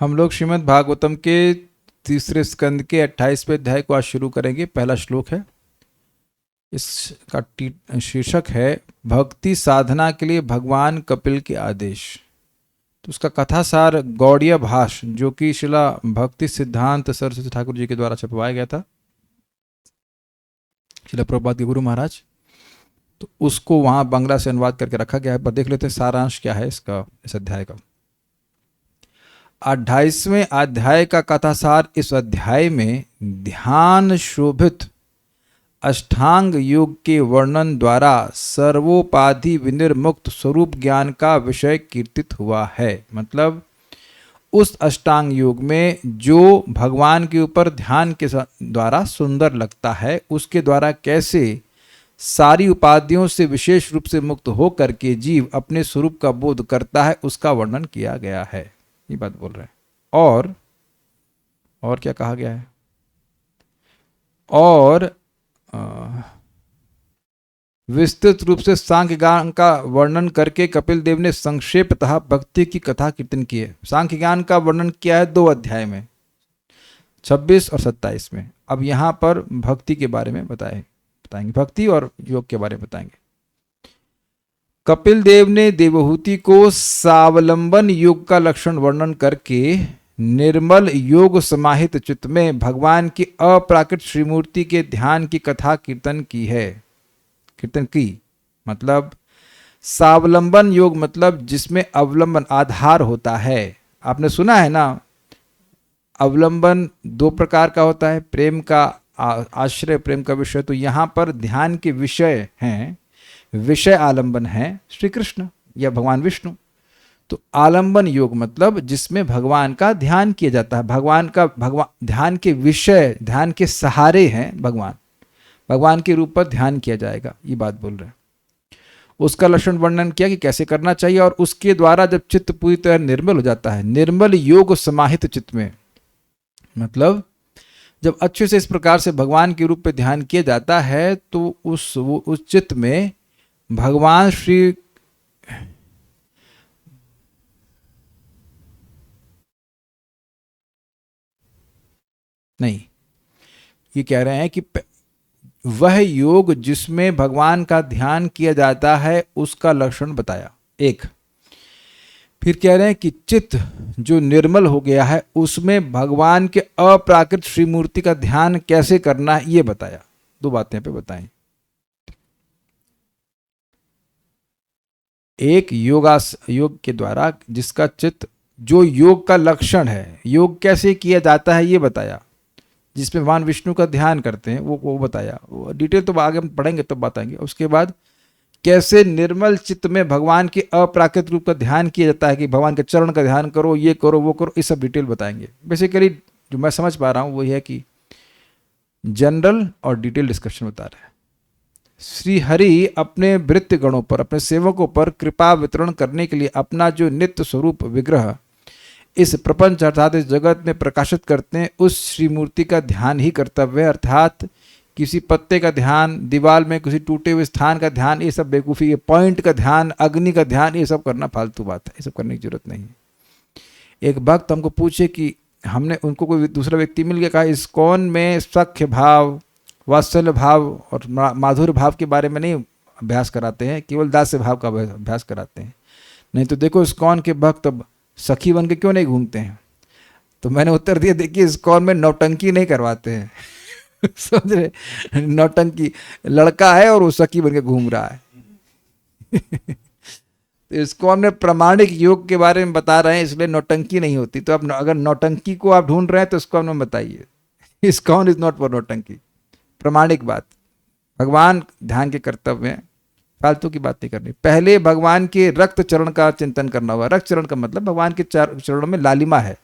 हम लोग श्रीमद् भागवतम के तीसरे स्कंद के 28वें अध्याय को आज शुरू करेंगे। पहला श्लोक है, इसका शीर्षक है भक्ति साधना के लिए भगवान कपिल के आदेश। तो उसका कथासार गौड़ीय भाष, जो कि शिला भक्ति सिद्धांत सरस्वती ठाकुर जी के द्वारा छपवाया गया था, शिला प्रभुपाद के गुरु महाराज, तो उसको वहाँ बांग्ला से अनुवाद करके रखा गया है। पर देख लेते हैं सारांश क्या है इसका, इस अध्याय का। 28वें अध्याय का कथासार इस अध्याय में ध्यान शोभित अष्टांग योग के वर्णन द्वारा सर्वोपाधि विनिर्मुक्त स्वरूप ज्ञान का विषय कीर्तित हुआ है। मतलब उस अष्टांग योग में जो भगवान के ऊपर ध्यान के द्वारा सुंदर लगता है, उसके द्वारा कैसे सारी उपाधियों से विशेष रूप से मुक्त हो करके जीव अपने स्वरूप का बोध करता है, उसका वर्णन किया गया है। ये बात बोल रहे हैं। और क्या कहा गया है? और विस्तृत रूप से सांख्य ज्ञान का वर्णन करके कपिल देव ने संक्षेपतः भक्ति की कथा कीर्तन की है। सांख्य ज्ञान का वर्णन किया है 2 अध्याय में, 26 और 27 में। अब यहाँ पर भक्ति के बारे में बताएंगे, भक्ति और योग के बारे में बताएंगे। कपिल देव ने देवहूति को स्वावलंबन योग का लक्षण वर्णन करके निर्मल योग समाहित चित्त में भगवान की अप्राकृत श्रीमूर्ति के ध्यान की कथा कीर्तन की। मतलब स्वावलंबन योग मतलब जिसमें अवलंबन आधार होता है। आपने सुना है ना, अवलंबन 2 प्रकार का होता है, प्रेम का आश्रय, प्रेम का विषय। तो यहाँ पर ध्यान के विषय हैं, विषय आलंबन है श्री कृष्ण या भगवान विष्णु। तो आलंबन योग मतलब जिसमें भगवान का ध्यान किया जाता है, भगवान ध्यान के विषय, ध्यान के सहारे हैं भगवान के रूप पर ध्यान किया जाएगा, ये बात बोल रहे हैं। उसका लक्षण वर्णन किया कि कैसे करना चाहिए, और उसके द्वारा जब चित्त पूरी तरह निर्मल हो जाता है, निर्मल योग समाहित चित्त में, मतलब जब अच्छे से इस प्रकार से भगवान के रूप में ध्यान किया जाता है तो उस चित्त में भगवान श्री नहीं, ये कह रहे हैं कि वह योग जिसमें भगवान का ध्यान किया जाता है उसका लक्षण बताया। एक फिर कह रहे हैं कि चित्त जो निर्मल हो गया है उसमें भगवान के अप्राकृत श्रीमूर्ति का ध्यान कैसे करना है ये बताया। 2 बातें पे बताएं। एक योग के द्वारा जिसका चित्त, जो योग का लक्षण है, योग कैसे किया जाता है ये बताया, जिसमें भगवान विष्णु का ध्यान करते हैं वो बताया। वो डिटेल तो आगे हम पढ़ेंगे तब बताएंगे। उसके बाद कैसे निर्मल चित्त में भगवान के अप्राकृत रूप का ध्यान किया जाता है, कि भगवान के चरण का ध्यान करो, ये करो, वो करो, ये सब डिटेल बताएंगे। बेसिकली जो मैं समझ पा रहा हूँ वो ये है कि जनरल और डिटेल डिस्कशन बता रहा है। श्री हरि अपने भृत्य गणों पर, अपने सेवकों पर कृपा वितरण करने के लिए अपना जो नित्य स्वरूप विग्रह इस प्रपंच अर्थात इस जगत में प्रकाशित करते हैं, उस श्री मूर्ति का ध्यान ही कर्तव्य है। अर्थात किसी पत्ते का ध्यान, दीवार में किसी टूटे हुए स्थान का ध्यान, ये सब बेवकूफ़ी है। पॉइंट का ध्यान, अग्नि का ध्यान, ये सब करना फालतू बात है, ये सब करने की जरूरत नहीं है। एक भक्त हमको पूछे कि हमने उनको कोई दूसरा व्यक्ति मिल गया, कहा इस्कॉन में सख्य भाव, वात्सल्य भाव और माधुर्य भाव के बारे में नहीं अभ्यास कराते हैं, केवल दास्य भाव का अभ्यास कराते हैं। नहीं तो देखो इस्कॉन के भक्त सखी बन के क्यों नहीं घूमते हैं? तो मैंने उत्तर दिया, देखिए इस्कॉन में नौटंकी नहीं करवाते हैं। समझ रहे? नौटंकी लड़का है और वो सखी बन के घूम रहा है। तो इस्कॉन में प्रामाणिक योग के बारे में बता रहे हैं, इसलिए नौटंकी नहीं होती। तो अब अगर नौटंकी को आप ढूंढ रहे हैं तो इस्कॉन में बताइए। इस्कॉन इज नॉट फॉर नौटंकी, प्रामाणिक बात। भगवान ध्यान के कर्तव्य में फालतू की बात नहीं करनी। पहले भगवान के रक्त चरण का चिंतन करना होगा। रक्त चरण का मतलब भगवान के चरणों में लालिमा है।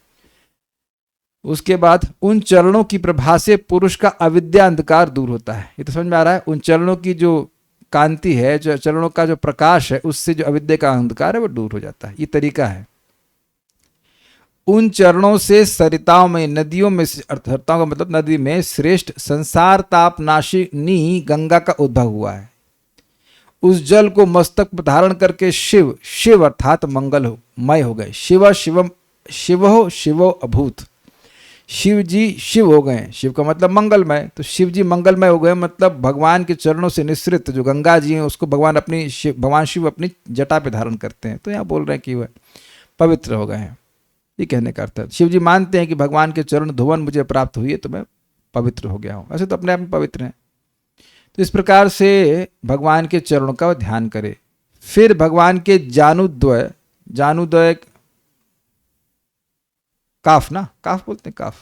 उसके बाद उन चरणों की प्रभा से पुरुष का अविद्या अंधकार दूर होता है। ये तो समझ में आ रहा है? उन चरणों की जो कांति है, जो चरणों का जो प्रकाश है, उससे जो अविद्या का अंधकार है वो दूर हो जाता है। ये तरीका है। उन चरणों से सरिताओं में, नदियों में, सरिताओं का मतलब नदी में, श्रेष्ठ संसार ताप नाशिनी गंगा का उद्भव हुआ है। उस जल को मस्तक पर धारण करके शिव अर्थात मंगलमय हो गए। शिव शिवम शिवो शिवो अभूत, शिव जी शिव हो गए, शिव का मतलब मंगलमय, तो शिव जी मंगलमय हो गए, मतलब भगवान के चरणों से निसृत जो गंगा जी हैं उसको भगवान भगवान शिव अपनी जटा पे धारण करते हैं, तो यहाँ बोल रहे हैं कि वह पवित्र हो गए हैं, ये कहने का अर्थ है। शिव जी मानते हैं कि भगवान के चरण धुवन मुझे प्राप्त हुई है तो मैं पवित्र हो गया हूँ, ऐसे तो अपने आप में पवित्र हैं। तो इस प्रकार से भगवान के चरणों का ध्यान करें। फिर भगवान के जानुद्वय, जानुद्वय काफ ना, काफ बोलते हैं काफ,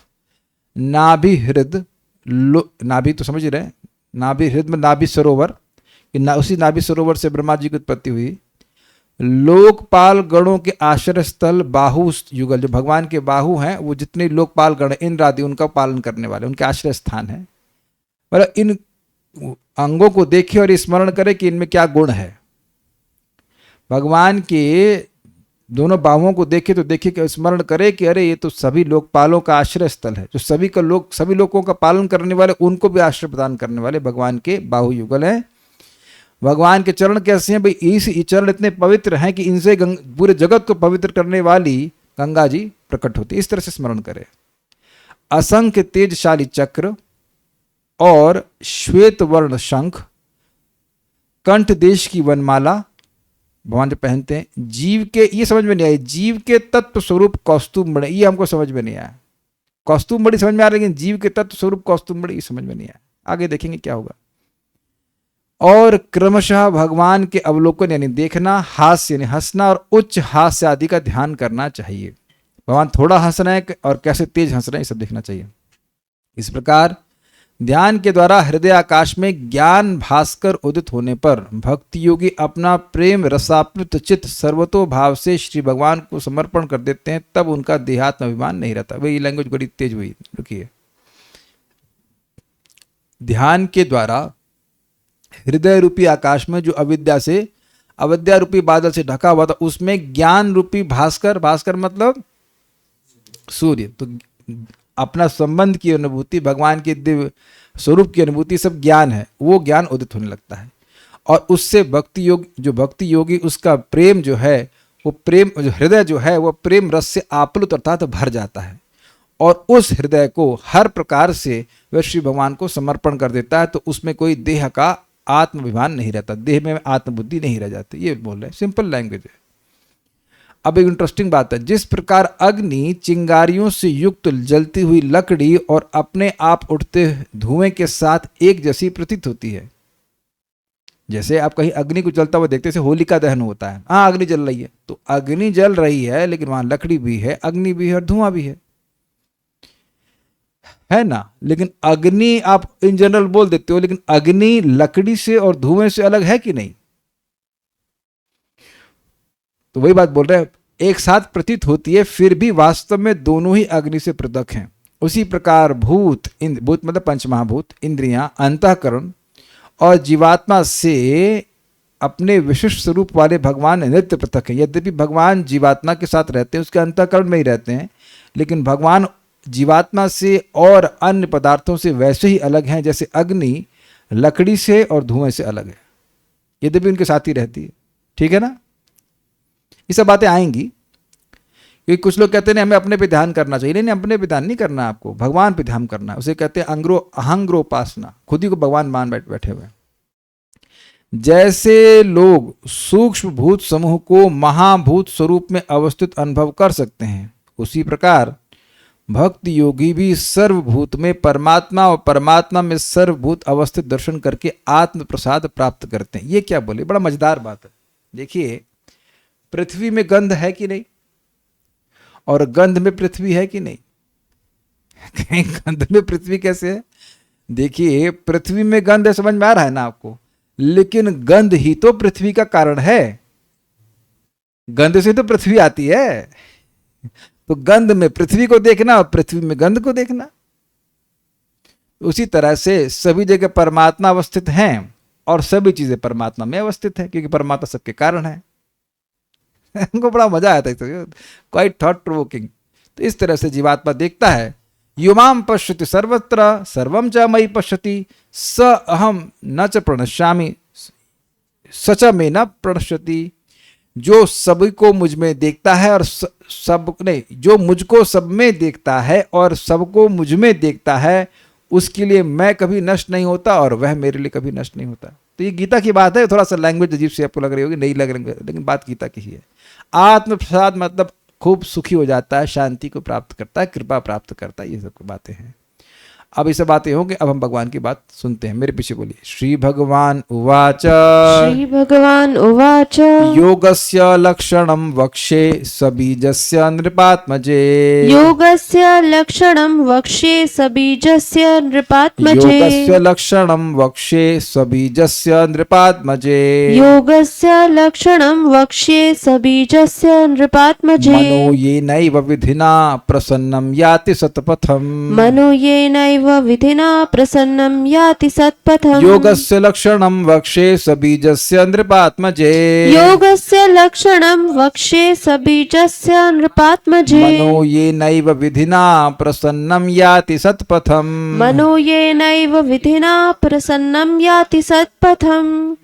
नाभि हृद, नाभि तो समझ रहे हैं, नाभि हृद में नाभि सरोवर, उसी नाभि सरोवर से ब्रह्मा जी की उत्पत्ति हुई। लोकपाल गणों के आश्रय स्थल बाहु युगल, जो भगवान के बाहु हैं वो जितने लोकपाल गण इंद्र आदि उनका पालन करने वाले उनके आश्रय स्थान है। मतलब इन अंगों को देखे और स्मरण करे कि इनमें क्या गुण है। भगवान के दोनों बाहुओं को देखे तो देखे कि स्मरण करे कि अरे ये तो सभी लोकपालों का आश्रय स्थल है, जो सभी लोगों का पालन करने वाले, उनको भी आश्रय प्रदान करने वाले भगवान के बाहु युगल हैं। भगवान के चरण कैसे हैं भाई, इस चरण इतने पवित्र हैं कि इनसे पूरे जगत को पवित्र करने वाली गंगा जी प्रकट होती है। इस तरह से स्मरण करें। असंख्य तेजशाली चक्र और श्वेत वर्ण शंख, कंठ देश की वनमाला भगवान जो पहनते हैं, जीव के, ये समझ में नहीं आई, जीव के तत्व स्वरूप कौस्तुभ मणि, ये हमको समझ में नहीं आया। कौस्तुभ मणि समझ में आ रहा है, लेकिन जीव के तत्व स्वरूप कौस्तुभ मणि ये समझ में नहीं आया। आगे देखेंगे क्या होगा। और क्रमशः भगवान के अवलोकन यानी देखना, हास्य यानी हंसना और उच्च हास्य आदि का ध्यान करना चाहिए। भगवान थोड़ा हंस रहे हैं और कैसे तेज हंस रहे हैं, ये सब देखना चाहिए। इस प्रकार ध्यान के द्वारा हृदय आकाश में ज्ञान भास्कर उदित होने पर भक्ति योगी अपना प्रेम रसाप्लुत चित्त सर्वतो भाव से श्री भगवान को समर्पण कर देते हैं, तब उनका देहात्म अभिमान नहीं रहता। वही लैंग्वेज बड़ी तेज हुई, रुकिए। ध्यान के द्वारा हृदय रूपी आकाश में जो अविद्या रूपी बादल से ढका हुआ था, उसमें ज्ञान रूपी भास्कर, भास्कर मतलब सूर्य, तो अपना संबंध की अनुभूति, भगवान के दिव्य स्वरूप की अनुभूति, सब ज्ञान है, वो ज्ञान उदित होने लगता है। और उससे भक्ति योगी उसका प्रेम जो है, वो प्रेम जो हृदय जो है वो प्रेम रस से आप्लुत अर्थात भर जाता है, और उस हृदय को हर प्रकार से वह श्री भगवान को समर्पण कर देता है। तो उसमें कोई देह का आत्माभिमान नहीं रहता, देह में आत्मबुद्धि नहीं रह जाती। ये बोल रहे हैं, सिंपल लैंग्वेज है। अब एक इंटरेस्टिंग बात है, जिस प्रकार अग्नि चिंगारियों से युक्त जलती हुई लकड़ी और अपने आप उठते धुएं के साथ एक जैसी प्रतीत होती है। जैसे आप कहीं अग्नि को जलता हुआ देखते, जैसे होलिका दहन होता है, हाँ अग्नि जल रही है, तो अग्नि जल रही है लेकिन वहां लकड़ी भी है, अग्नि भी है और धुआं भी है ना। लेकिन अग्नि आप इन जनरल बोल देते हो, लेकिन अग्नि लकड़ी से और धुएं से अलग है कि नहीं? तो वही बात बोल रहे हैं, एक साथ प्रतीत होती है, फिर भी वास्तव में दोनों ही अग्नि से पृथक हैं। उसी प्रकार भूत मतलब पंचमहाभूत, इंद्रियां, अंतःकरण और जीवात्मा से अपने विशिष्ट स्वरूप वाले भगवान नित्य पृथक हैं। यद्यपि भगवान जीवात्मा के साथ रहते हैं, उसके अंतःकरण में ही रहते हैं, लेकिन भगवान जीवात्मा से और अन्य पदार्थों से वैसे ही अलग हैं जैसे अग्नि लकड़ी से और धुएं से अलग है, यद्यपि उनके साथ ही रहती है। ठीक है ना, ये सब बातें आएंगी। क्योंकि कुछ लोग कहते हैं हमें अपने पे ध्यान करना चाहिए। नहीं, अपने पे ध्यान नहीं करना, आपको भगवान पे ध्यान करना है। उसे कहते हैं अहंग्रोपासना, खुद ही को भगवान मान बैठे हुए। जैसे लोग सूक्ष्म भूत समूह को महाभूत स्वरूप में अवस्थित अनुभव कर सकते हैं, उसी प्रकार भक्ति योगी भी सर्वभूत में परमात्मा और परमात्मा में सर्वभूत अवस्थित दर्शन करके आत्म प्रसाद प्राप्त करते हैं। ये क्या बोले, बड़ा मजेदार बात है। देखिए, पृथ्वी में गंध है कि नहीं, और गंध में पृथ्वी है कि नहीं? गंध में पृथ्वी कैसे है? देखिए, पृथ्वी में गंध है, समझ में आ रहा है ना आपको, लेकिन गंध ही तो पृथ्वी का कारण है। गंध से तो पृथ्वी आती है, तो गंध में पृथ्वी को देखना और पृथ्वी में गंध को देखना। उसी तरह से सभी जगह परमात्मा अवस्थित हैं और सभी चीजें परमात्मा में अवस्थित हैं, क्योंकि परमात्मा सबके कारण है। उनको बड़ा मजा आया था, क्वाइट थॉट प्रोवोकिंग। तो इस तरह से जीवात्मा देखता है, युमाम पश्यति सर्वत्र सर्वम च मयि पश्यति स अहम न च प्रणश्यामि स च मे न प्रणश्यति। जो सभी को मुझ में देखता है और सब नहीं, जो मुझको सब में देखता है और सबको मुझ में देखता है, उसके लिए मैं कभी नष्ट नहीं होता और वह मेरे लिए कभी नष्ट नहीं होता। तो ये गीता की बात है। थोड़ा सा लैंग्वेज अजीब सी आपको लग रही होगी, नहीं लग रही, लेकिन बात गीता की ही है। आत्म प्रसाद मतलब खूब सुखी हो जाता है, शांति को प्राप्त करता है, कृपा प्राप्त करता है, ये सब बातें हैं। अब ये सब बातें होंगी, अब हम भगवान की बात सुनते हैं। मेरे पीछे बोलिए। श्री भगवान उवाच। श्री भगवान उवाच। योगस्य लक्षणं वक्ष्ये सबीजस्य नृपात्मजे। योगस्य लक्षणं वक्ष्ये सबीजस्य नृपात्मजे। योगस्य लक्षणं वक्ष्ये सबीजस्य नृपात्मजे। योगस्य लक्षणं वक्ष्ये सबीजस्य नृपात्मजे। मनो येनैव विधिना प्रसन्नं याति सत्पथम्। मनो येनैव विधिना प्रसन्नं याति सत्पथम्। योगस्य लक्षणं वक्ष्ये सबीजस्य नृपात्मजे। योगस्य लक्षणं वक्ष्ये सबीजस्य नृपात्मजे। मनो येनैव विधिना प्रसन्नं याति सत्पथम्। मनो येनैव विधिना प्रसन्नं याति सत्पथम्।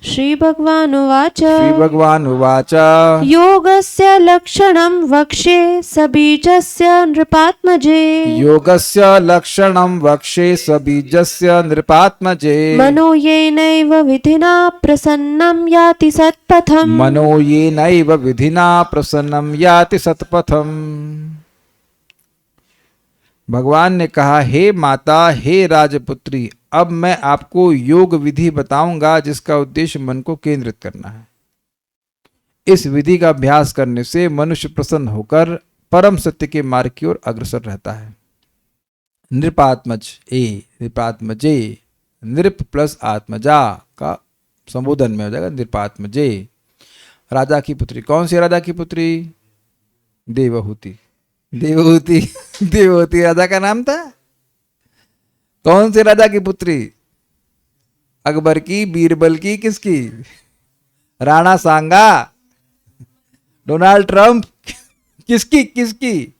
श्री भगवान उवाच। श्री भगवान उवाच। योगस्य लक्षणं वक्ष्ये सबीजस्य नृपात्मजे। योगस्य लक्षणं वक्ष्ये सबीजस्य नृपात्मजे। मनो येनैव विधिना प्रसन्नं याति सत्पथम्। मनो येनैव विधिना प्रसन्नं याति सत्पथम्। भगवान ने कहा, हे माता, हे राजपुत्री, अब मैं आपको योग विधि बताऊंगा जिसका उद्देश्य मन को केंद्रित करना है। इस विधि का अभ्यास करने से मनुष्य प्रसन्न होकर परम सत्य के मार्ग की ओर अग्रसर रहता है। नृपात्मज नृपात्मजे, नृप प्लस आत्मजा का संबोधन में हो जाएगा नृपात्मजे। राजा की पुत्री, कौन सी राजा की पुत्री? देवहूति। देवहूति देवहूति राजा का नाम था। कौन से राजा की पुत्री? अकबर की, बीरबल की, किसकी? राणा सांगा, डोनाल्ड ट्रंप, किसकी किसकी?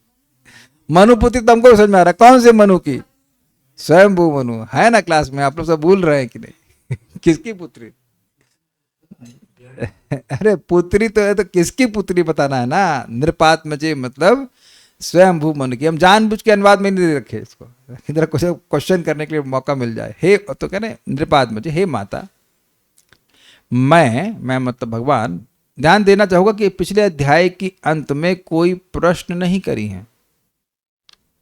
मनु पुत्री तुमको समझ में आ रहा? कौन से मनु की? स्वयंभू मनु है ना क्लास में, आप लोग सब भूल रहे हैं कि नहीं? किसकी पुत्री? अरे पुत्री तो है, तो किसकी पुत्री बताना है ना। नृपात्मजे मतलब स्वयंभू मनु की। हम जानबूझ के अनुवाद में नहीं रखे इसको, इधर क्वेश्चन करने के लिए मौका मिल जाए। हे तो कह रहे नृपात्मजे, हे माता, मैं मतलब भगवान। ध्यान देना चाहूंगा कि पिछले अध्याय की अंत में कोई प्रश्न नहीं करी हैं,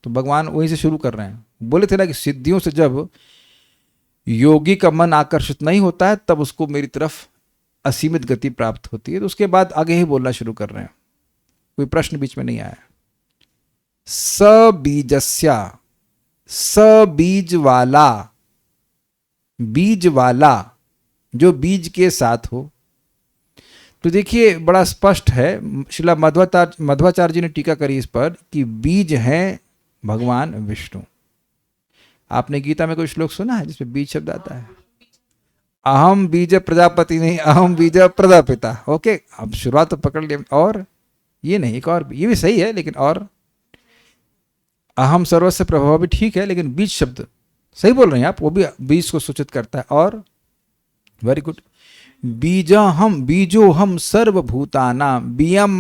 तो भगवान वहीं से शुरू कर रहे हैं। बोले थे ना कि सिद्धियों से जब योगी का मन आकर्षित नहीं होता है तब उसको मेरी तरफ असीमित गति प्राप्त होती है। तो उसके बाद आगे ही बोलना शुरू कर रहे हैं, कोई प्रश्न बीच में नहीं आया। सबीजस्या, सबीज वाला, बीज वाला जो बीज के साथ हो। तो देखिए बड़ा स्पष्ट है, श्रीला मध्वाचार्य जी ने टीका करी इस पर कि बीज हैं भगवान विष्णु। आपने गीता में कोई श्लोक सुना है जिसमें बीज शब्द आता है? अहम बीज प्रजापति नहीं, अहम बीज प्रजापिता। ओके, अब शुरुआत तो पकड़ लिया। और ये नहीं, एक और, ये भी सही है लेकिन और, अहम सर्वस्व प्रभाव भी ठीक है, लेकिन बीज शब्द सही बोल रहे हैं आप, वो भी बीज को सूचित करता है। और वेरी गुड, बीजो हम सर्वभूतानाम, बीयम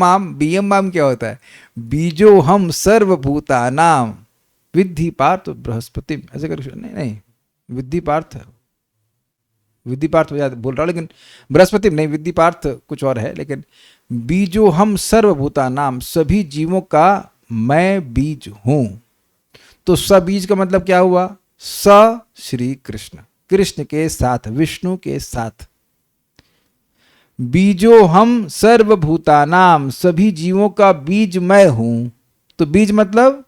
माम क्या होता है? बीजो हम सर्वभूतानाम विद्धि पार्थ बृहस्पति, ऐसे कर नहीं विद्धि पार्थ बोल रहा हूं, लेकिन बृहस्पति नहीं, विद्धि पार्थ कुछ और है। लेकिन बीजो हम सर्वभूतानाम, सभी जीवों का मैं बीज हूं। तो सबीज का मतलब क्या हुआ? स श्री कृष्ण, कृष्ण के साथ, विष्णु के साथ। बीजो हम सर्वभूतानाम, सभी जीवों का बीज मैं हूं। तो बीज मतलब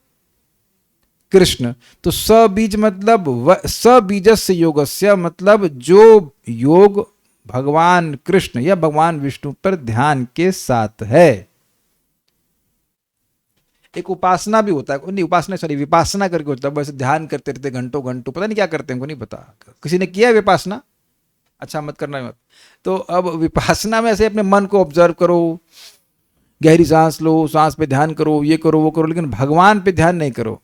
कृष्ण। तो सबीज मतलब सबीजस्य योगस्य, मतलब जो योग भगवान कृष्ण या भगवान विष्णु पर ध्यान के साथ है। एक उपासना भी होता है, नहीं उपासना सॉरी विपासना करके होता है, वैसे ध्यान करते रहते घंटों घंटों, पता नहीं क्या करते हैं, हमको नहीं पता। किसी ने किया है विपासना? अच्छा मत करना मत। तो अब विपासना में ऐसे अपने मन को ऑब्जर्व करो, गहरी सांस लो, सांस पे ध्यान करो, ये करो वो करो, लेकिन भगवान पे ध्यान नहीं करो।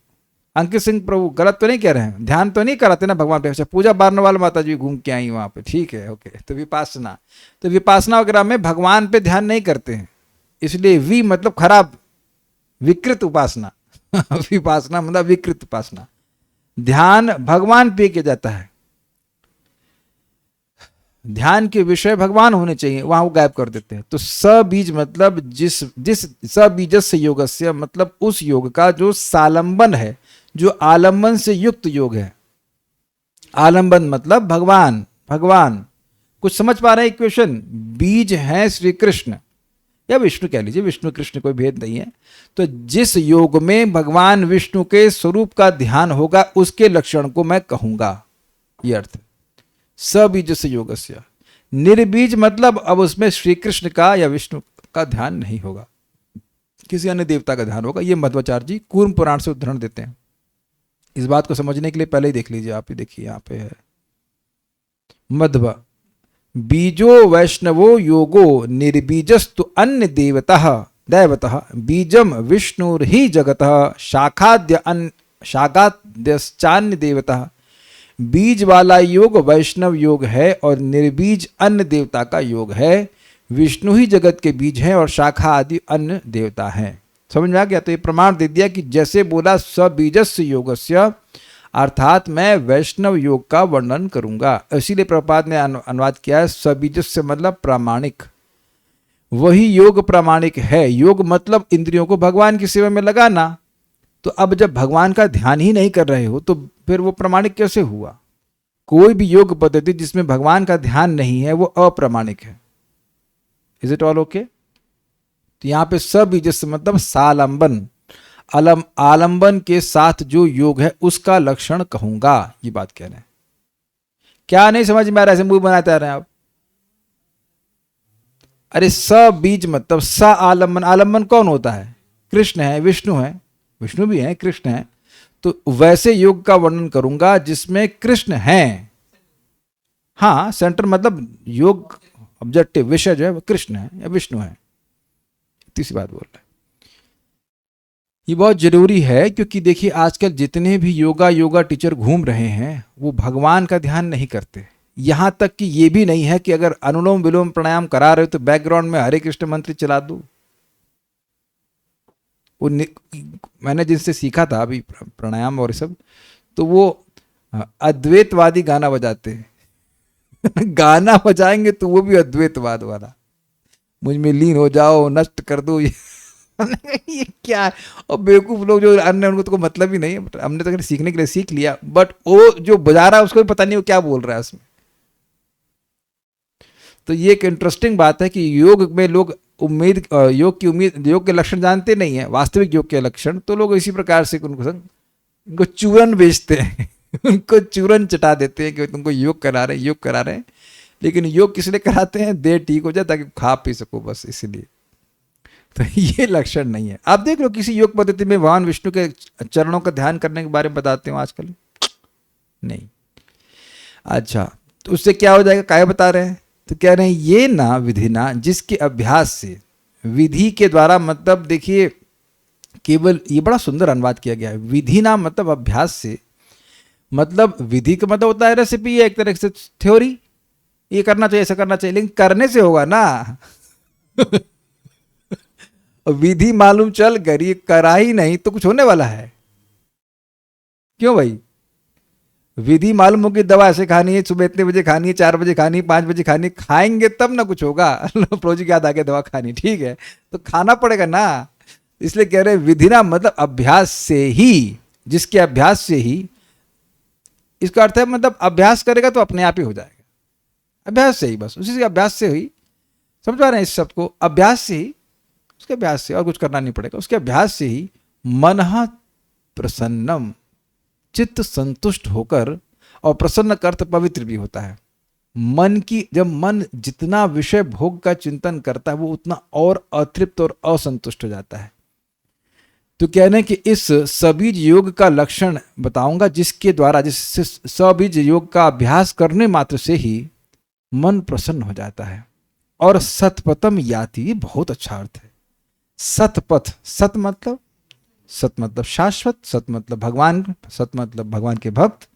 अंकित सिंह प्रभु गलत तो नहीं कह रहे हैं, ध्यान तो नहीं कराते ना भगवान पे। अच्छा, पूजा बारनवाल माता जी घूम के आई वहां पे, ठीक है, ओके। तो विपासना वगैरह में भगवान पे ध्यान नहीं करते हैं, इसलिए वी मतलब खराब, विकृत उपासना विपासना मतलब विकृत उपासना। ध्यान भगवान पे किया जाता है, ध्यान के विषय भगवान होने चाहिए, वहां वो गायब कर देते हैं। तो सबीज मतलब जिस जिस सबीजस्य योगस्य मतलब उस योग का जो सालंबन है, जो आलंबन से युक्त योग है। आलंबन मतलब भगवान, भगवान। कुछ समझ पा रहे हैं इक्वेशन? बीज है श्री कृष्ण या विष्णु कह लीजिए, विष्णु कृष्ण कोई भेद नहीं है। तो जिस योग में भगवान विष्णु के स्वरूप का ध्यान होगा उसके लक्षण को मैं कहूंगा, ये अर्थ। सबीज से योगस्य। निर्बीज मतलब अब उसमें श्री कृष्ण का या विष्णु का ध्यान नहीं होगा, किसी अन्य देवता का ध्यान होगा। ये मध्वाचार्य जी कूर्म पुराण से उदाहरण देते हैं। इस बात को समझने के लिए पहले ही देख लीजिए, आप ही देखिए यहाँ पे है मध्व। बीजो वैष्णवो योगो निर्बीजस्तु अन्य देवतः दैवतः बीजम विष्णुर्हि जगतः शाखाद्यश्चान्य देवतः। बीज वाला योग वैष्णव योग है और निर्बीज अन्य देवता का योग है। विष्णु ही जगत के बीज हैं और शाखा आदि अन्य देवता हैं। समझ में आ गया? तो ये प्रमाण दे दिया कि जैसे बोला सबीजस्य योगस्य, अर्थात मैं वैष्णव योग का वर्णन करूंगा। इसीलिए प्रभुपाद ने अनुवाद किया है सबीजस्य मतलब प्रामाणिक। वही योग प्रामाणिक है। योग मतलब इंद्रियों को भगवान की सेवा में लगाना। तो अब जब भगवान का ध्यान ही नहीं कर रहे हो तो फिर वो प्रामाणिक कैसे हुआ? कोई भी योग पद्धति जिसमें भगवान का ध्यान नहीं है वो अप्रामाणिक है। Is it all okay? तो यहां पे सबीजस्य मतलब सालंबन, आलंबन के साथ जो योग है उसका लक्षण कहूंगा, ये बात कह रहे हैं। क्या नहीं समझ में आ रहा है? ऐसे मुंह बनाते आ रहे हैं आप। अरे सबीज मतलब सा आलंबन। आलंबन कौन होता है? कृष्ण है, विष्णु है, विष्णु भी है, कृष्ण है। तो वैसे योग का वर्णन करूंगा जिसमें कृष्ण है। हाँ, सेंटर मतलब योग ऑब्जेक्टिव विषय जो है वो कृष्ण है या विष्णु है। तीसरी बात बोल रहा है। ये बहुत जरूरी है क्योंकि देखिए आजकल जितने भी योगा टीचर घूम रहे हैं वो भगवान का ध्यान नहीं करते। यहां तक कि ये भी नहीं है कि अगर अनुलोम विलोम प्राणायाम करा रहे हो तो बैकग्राउंड में हरे कृष्ण मंत्र चला दो। वो मैंने जिनसे सीखा था अभी प्राणायाम और सब, तो वो अद्वैतवादी गाना बजाते हैं गाना बजाएंगे तो वो भी अद्वैतवाद वाला, मुझ में लीन हो जाओ, नष्ट कर दो। ये क्या है? और बेवकूफ लोग जो अन्य, उनको तो मतलब ही नहीं है। हमने तो सीखने के लिए सीख लिया, बट वो जो बजा रहा है उसको भी पता नहीं वो क्या बोल रहा है उसमें। तो ये एक इंटरेस्टिंग बात है कि योग में लोग योग के लक्षण जानते नहीं है, वास्तविक योग के लक्षण। तो लोग इसी प्रकार से उनको चूरन बेचते हैं उनको चूरन चटा देते हैं कि तुमको योग करा रहे हैं। लेकिन योग किस लिए कराते हैं? देह ठीक हो जाए ताकि खा पी सको, बस इसीलिए। तो ये लक्षण नहीं है। आप देख लो किसी योग पद्धति में भगवान विष्णु के चरणों का ध्यान करने के बारे में बताते हो आजकल? नहीं। अच्छा, तो उससे क्या हो जाएगा? क्या बता रहे हैं? तो कह रहे हैं ये ना विधि ना, जिसके अभ्यास से, विधि के द्वारा मतलब देखिए केवल, ये बड़ा सुंदर अनुवाद किया गया है। विधि ना मतलब अभ्यास से, मतलब विधि का मतलब होता है रेसिपी, एक तरह से थ्योरी, ये करना चाहिए, ऐसा करना चाहिए, लेकिन करने से होगा ना विधि मालूम चल कर ये करा ही नहीं तो कुछ होने वाला है? क्यों भाई? विधि मालूम हो कि दवा ऐसे खानी है, सुबह इतने बजे खानी है, 4 बजे खानी है, 5 बजे खानी, खाएंगे तब ना कुछ होगा प्रोजेक्ट याद आ गया, दवा खानी, ठीक है, तो खाना पड़ेगा ना। इसलिए कह रहे विधि ना मतलब अभ्यास से ही, जिसके अभ्यास से ही, इसका अर्थ है मतलब अभ्यास करेगा तो अपने आप ही हो जाएगा। अभ्यास से ही, बस उसी से अभ्यास से हुई। समझ पा रहे हैं इस शब्द को? अभ्यास से ही, उसके अभ्यास से, और कुछ करना नहीं पड़ेगा, उसके अभ्यास से ही मनः प्रसन्नम, चित्त संतुष्ट होकर, और प्रसन्न का अर्थ पवित्र भी होता है। मन की, जब मन जितना विषय भोग का चिंतन करता है वो उतना और अतृप्त और असंतुष्ट हो जाता है। तो कहने कि इस सबीज योग का लक्षण बताऊंगा जिसके द्वारा, जिससे सबीज योग का अभ्यास करने मात्र से ही मन प्रसन्न हो जाता है। और सतपथम याति, बहुत अच्छा अर्थ है। सतपथ, सत मतलब सत मतलब शाश्वत, सत मतलब भगवान, सत मतलब भगवान के भक्त।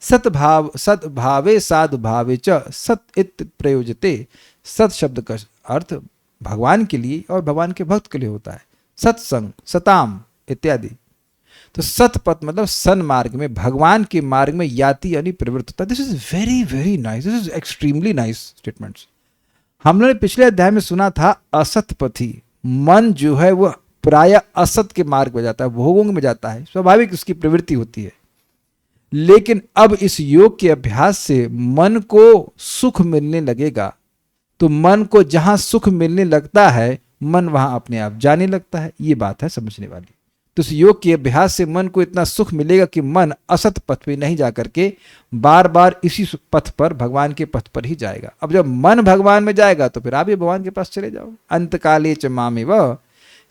सतभाव सद्भावे साधुभावे च सत इत प्रयोजते। सत शब्द का अर्थ भगवान के लिए और भगवान के भक्त के लिए होता है। सत्संग, सताम इत्यादि। तो सतपथ मतलब सन्मार्ग में, भगवान के मार्ग में याति यानी प्रवृत्त होता है। This is very very nice, this is extremely nice statements. हम लोगों ने पिछले अध्याय में सुना था असतपथी, मन जो है वो प्राय असत के मार्ग में जाता है, भोगों में जाता है, स्वाभाविक उसकी प्रवृत्ति होती है। लेकिन अब इस योग के अभ्यास से मन को सुख मिलने लगेगा, तो मन को जहां सुख मिलने लगता है मन वहां अपने आप जाने लगता है। ये बात है समझने वाली। तो इस योग के अभ्यास से मन को इतना सुख मिलेगा कि मन असत पथ पे नहीं जाकर के बार बार इसी पथ पर, भगवान के पथ पर ही जाएगा। अब जब मन भगवान में जाएगा तो फिर आप भी भगवान के पास चले जाओ। अंतकाले च मामेव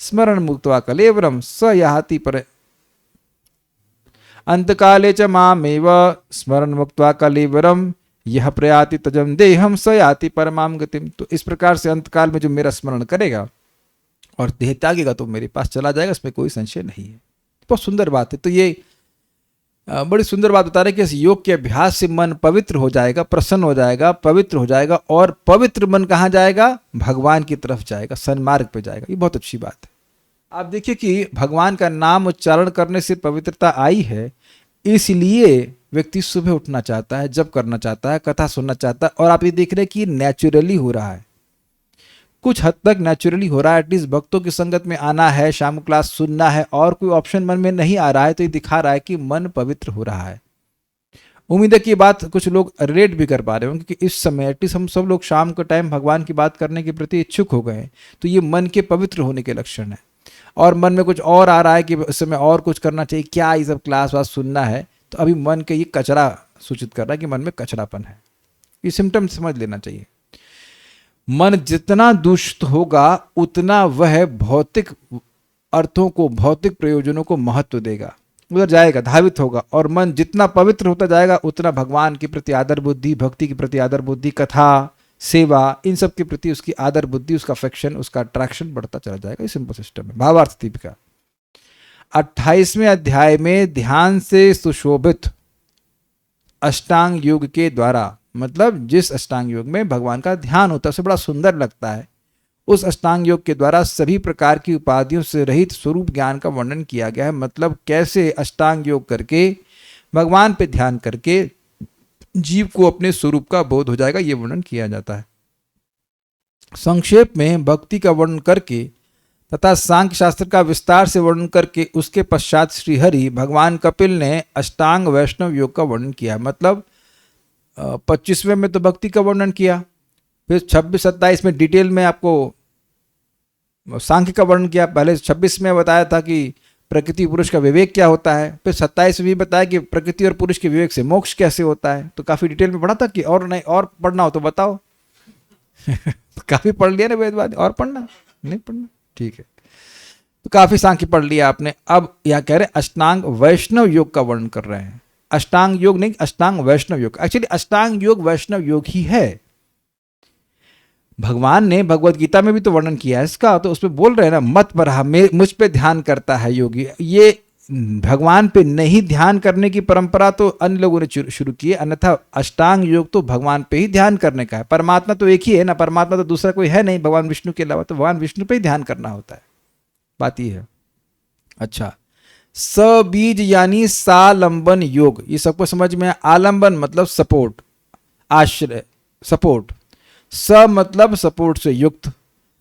स्मरण मुक्त्वा कलेवरम स याति पर, अंतकाले च मामेव स्मरण मुक्त्वा कलेवरम यह प्रयाति तजम देहम स याति परमाम गतिम। तो इस प्रकार से अंतकाल में जो मेरा स्मरण करेगा और देह त्यागेगा तो मेरे पास चला जाएगा, इसमें कोई संशय नहीं है। बहुत सुंदर बात है। तो ये बड़ी सुंदर बात बता रहे हैं कि इस योग के अभ्यास से मन पवित्र हो जाएगा, प्रसन्न हो जाएगा, पवित्र हो जाएगा, और पवित्र मन कहाँ जाएगा? भगवान की तरफ जाएगा, सन्मार्ग पे जाएगा। ये बहुत अच्छी बात है। आप देखिए कि भगवान का नाम उच्चारण करने से पवित्रता आई है, इसलिए व्यक्ति सुबह उठना चाहता है, जब करना चाहता है, कथा सुनना चाहता है। और आप ये देख रहे हैं कि नेचुरली हो रहा है, कुछ हद तक नेचुरली हो रहा है। एटलीस्ट भक्तों की संगत में आना है, शाम क्लास सुनना है, और कोई ऑप्शन मन में नहीं आ रहा है, तो ये दिखा रहा है कि मन पवित्र हो रहा है। उम्मीद है कि ये बात कुछ लोग रिलेट भी कर पा रहे होंगे, क्योंकि इस समय एटलीस्ट हम सब लोग शाम के टाइम भगवान की बात करने के प्रति इच्छुक हो गए हैं। तो ये मन के पवित्र होने के लक्षण है। और मन में कुछ और आ रहा है कि इस समय और कुछ करना चाहिए, क्या ये सब क्लास वास सुनना है, तो अभी मन के ये कचरा सूचित कर रहा है कि मन में कचरापन है। ये सिम्टम समझ लेना चाहिए। मन जितना दूषित होगा उतना वह भौतिक अर्थों को, भौतिक प्रयोजनों को महत्व देगा, उधर जाएगा, धावित होगा। और मन जितना पवित्र होता जाएगा उतना भगवान के प्रति आदर बुद्धि, भक्ति के प्रति आदर बुद्धि, कथा, सेवा, इन सब के प्रति उसकी आदर बुद्धि, उसका अफेक्शन, उसका अट्रैक्शन बढ़ता चला जाएगा। ये सिंपल सिस्टम है। भावार्थ दीपिका 28वें अध्याय में ध्यान से सुशोभित अष्टांग योग के द्वारा, मतलब जिस अष्टांग योग में भगवान का ध्यान होता है, उसे बड़ा सुंदर लगता है, उस अष्टांग योग के द्वारा सभी प्रकार की उपाधियों से रहित स्वरूप ज्ञान का वर्णन किया गया है। मतलब कैसे अष्टांग योग करके, भगवान पे ध्यान करके जीव को अपने स्वरूप का बोध हो जाएगा, ये वर्णन किया जाता है। संक्षेप में भक्ति का वर्णन करके तथा सांख्य शास्त्र का विस्तार से वर्णन करके उसके पश्चात श्रीहरि भगवान कपिल ने अष्टांग वैष्णव योग का वर्णन किया। मतलब 25वें में तो भक्ति का वर्णन किया, फिर 26-27 में डिटेल में आपको सांख्य का वर्णन किया। पहले 26 में बताया था कि प्रकृति पुरुष का विवेक क्या होता है, फिर 27 में भी बताया कि प्रकृति और पुरुष के विवेक से मोक्ष कैसे होता है। तो काफी डिटेल में पढ़ा था कि और नहीं और पढ़ना हो तो बताओ। काफी पढ़ लिया ना वेदवाद, और पढ़ना नहीं पढ़ना, ठीक है। तो काफी सांख्य पढ़ लिया आपने। अब यह कह रहे अष्टांग वैष्णव योग का वर्णन कर रहे हैं। अष्टांग योग नहीं, अष्टांग वैष्णव योग। एक्चुअली अष्टांग योग वैष्णव योग ही है। भगवान ने भगवत गीता में भी तो वर्णन किया है इसका। तो उसमें बोल रहे हैं ना, मत पर मुझ पे ध्यान करता है योगी। ये भगवान पे नहीं ध्यान करने की परंपरा तो अन्य लोगों ने शुरू की है, अन्यथा अष्टांग योग तो भगवान पे ही ध्यान करने का है। परमात्मा तो एक ही है ना, परमात्मा तो दूसरा कोई है नहीं भगवान विष्णु के अलावा, तो भगवान विष्णु पे ही ध्यान करना होता है। बात ये है। अच्छा, सबीज यानी सालंबन योग, ये सबको समझ में। आलंबन मतलब सपोर्ट, आश्रय, सपोर्ट। स मतलब सपोर्ट से युक्त।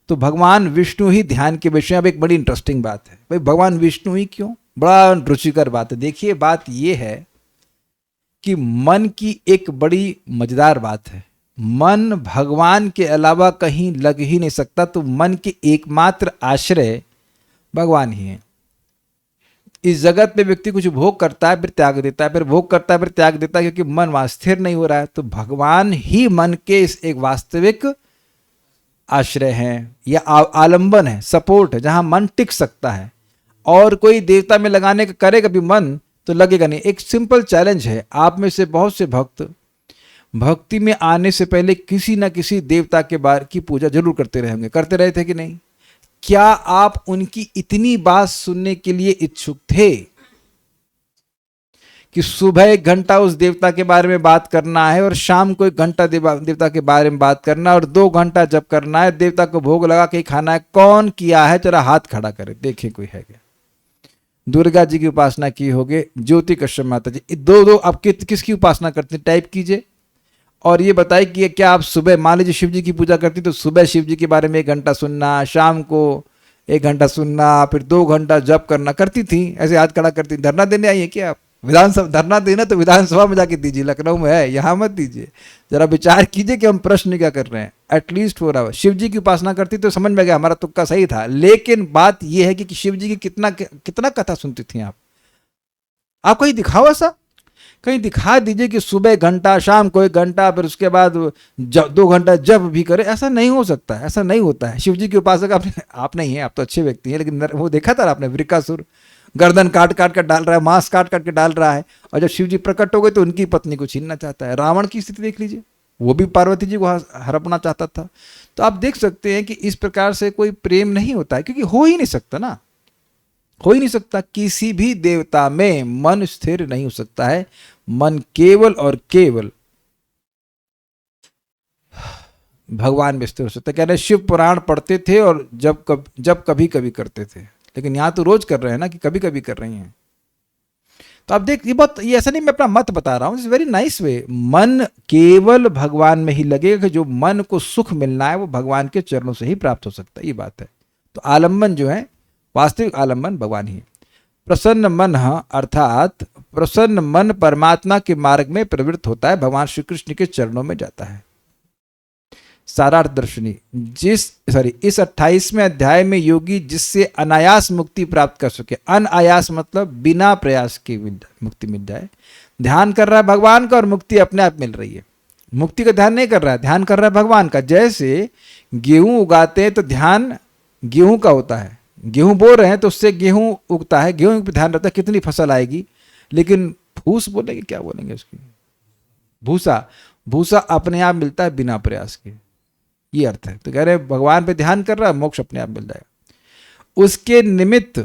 तो भगवान विष्णु ही ध्यान के विषय। अब एक बड़ी इंटरेस्टिंग बात है, भाई भगवान विष्णु ही क्यों? बड़ा रुचिकर बात है। देखिए बात यह है कि मन की एक बड़ी मजेदार बात है। मन भगवान के अलावा कहीं लग ही नहीं सकता, तो मन के एकमात्र आश्रय भगवान ही है। इस जगत में व्यक्ति कुछ भोग करता है, फिर त्याग देता है, फिर भोग करता है, फिर त्याग देता है, क्योंकि मन वहां स्थिर नहीं हो रहा है। तो भगवान ही मन के इस एक वास्तविक आश्रय हैं, या आलंबन है, सपोर्ट है, जहां मन टिक सकता है। और कोई देवता में लगाने का करेगा भी मन तो लगेगा नहीं। एक सिंपल चैलेंज है, आप में से बहुत से भक्त भक्ति में आने से पहले किसी न किसी देवता के बारे की पूजा जरूर करते रहेंगे। करते रहे थे कि नहीं? क्या आप उनकी इतनी बात सुनने के लिए इच्छुक थे कि सुबह 1 घंटा उस देवता के बारे में बात करना है और शाम को 1 घंटा देवता के बारे में बात करना है और 2 घंटा जब करना है, देवता को भोग लगा के खाना है? कौन किया है? जरा हाथ खड़ा करे, देखें कोई है क्या। दुर्गा जी की उपासना की होगे, ज्योति कश्यप माता जी, दो आप किसकी उपासना करते हैं? टाइप कीजिए और ये बताइए कि क्या आप सुबह, मान लीजिए शिव जी की पूजा करती तो सुबह शिव जी के बारे में 1 घंटा सुनना, शाम को 1 घंटा सुनना, फिर 2 घंटा जप करना करती थी? ऐसे हाथ खड़ा करती? धरना देने आई है क्या आप? विधानसभा धरना देना तो विधानसभा में जाके दीजिए, लखनऊ में है, यहाँ मत दीजिए। जरा विचार कीजिए कि हम प्रश्न क्या कर रहे हैं। एटलीस्ट 4 आवर शिव जी की उपासना करती तो समझ में गया, हमारा तुक्का सही था। लेकिन बात यह है कि शिव जी की कितना कथा सुनती थी आप कहीं दिखाओ ऐसा, कहीं दिखा दीजिए कि सुबह 1 घंटा, शाम को 1 घंटा, फिर उसके बाद 2 घंटा जब भी करे। ऐसा नहीं हो सकता है, ऐसा नहीं होता है। शिव जी के उपासक आप नहीं है, आप तो अच्छे व्यक्ति हैं, लेकिन वो देखा था आपने, वृकासुर गर्दन काट काट कर डाल रहा है, मांस काट काट के डाल रहा है, और जब शिव जी प्रकट हो गए तो उनकी पत्नी को छीनना चाहता है। रावण की स्थिति देख लीजिए, वो भी पार्वती जी को हड़पना चाहता था। तो आप देख सकते हैं कि इस प्रकार से कोई प्रेम नहीं होता है, क्योंकि हो ही नहीं सकता ना, हो ही नहीं सकता। किसी भी देवता में मन स्थिर नहीं हो सकता है। मन केवल और केवल भगवान में स्थिर हो सकता है। कह रहे शिव पुराण पढ़ते थे और जब कभी कभी करते थे, लेकिन यहां तो रोज कर रहे हैं ना, कि कभी कभी कर रही हैं। तो आप देख, ये ऐसा नहीं मैं अपना मत बता रहा हूं, इट्स वेरी नाइस वे। मन केवल भगवान में ही लगेगा, कि जो मन को सुख मिलना है वो भगवान के चरणों से ही प्राप्त हो सकता है, ये बात है। तो आलम्बन जो है, वास्तविक आलम्बन भगवान ही। प्रसन्न मन, अर्थात प्रसन्न मन परमात्मा के मार्ग में प्रवृत्त होता है, भगवान श्री कृष्ण के चरणों में जाता है। सारार्थ दर्शनी, इस 28वें अध्याय में योगी जिससे अनायास मुक्ति प्राप्त कर सके, अनायास मतलब बिना प्रयास के मुक्ति मिल जाए, ध्यान कर रहा है भगवान का और मुक्ति अपने आप मिल रही है। मुक्ति का ध्यान नहीं कर रहा है, ध्यान कर रहा है भगवान का। जैसे गेहूं उगाते हैं तो ध्यान गेहूं का होता है, गेहूं बो रहे हैं तो उससे गेहूं उगता है, गेहूं पे ध्यान रहता है कितनी फसल आएगी, लेकिन फूस बोलेंगे, क्या बोलेंगे उसकी, भूसा अपने आप मिलता है बिना प्रयास के, ये अर्थ है। तो कह रहे भगवान पे ध्यान कर रहा है, मोक्ष अपने आप मिल जाएगा। उसके निमित्त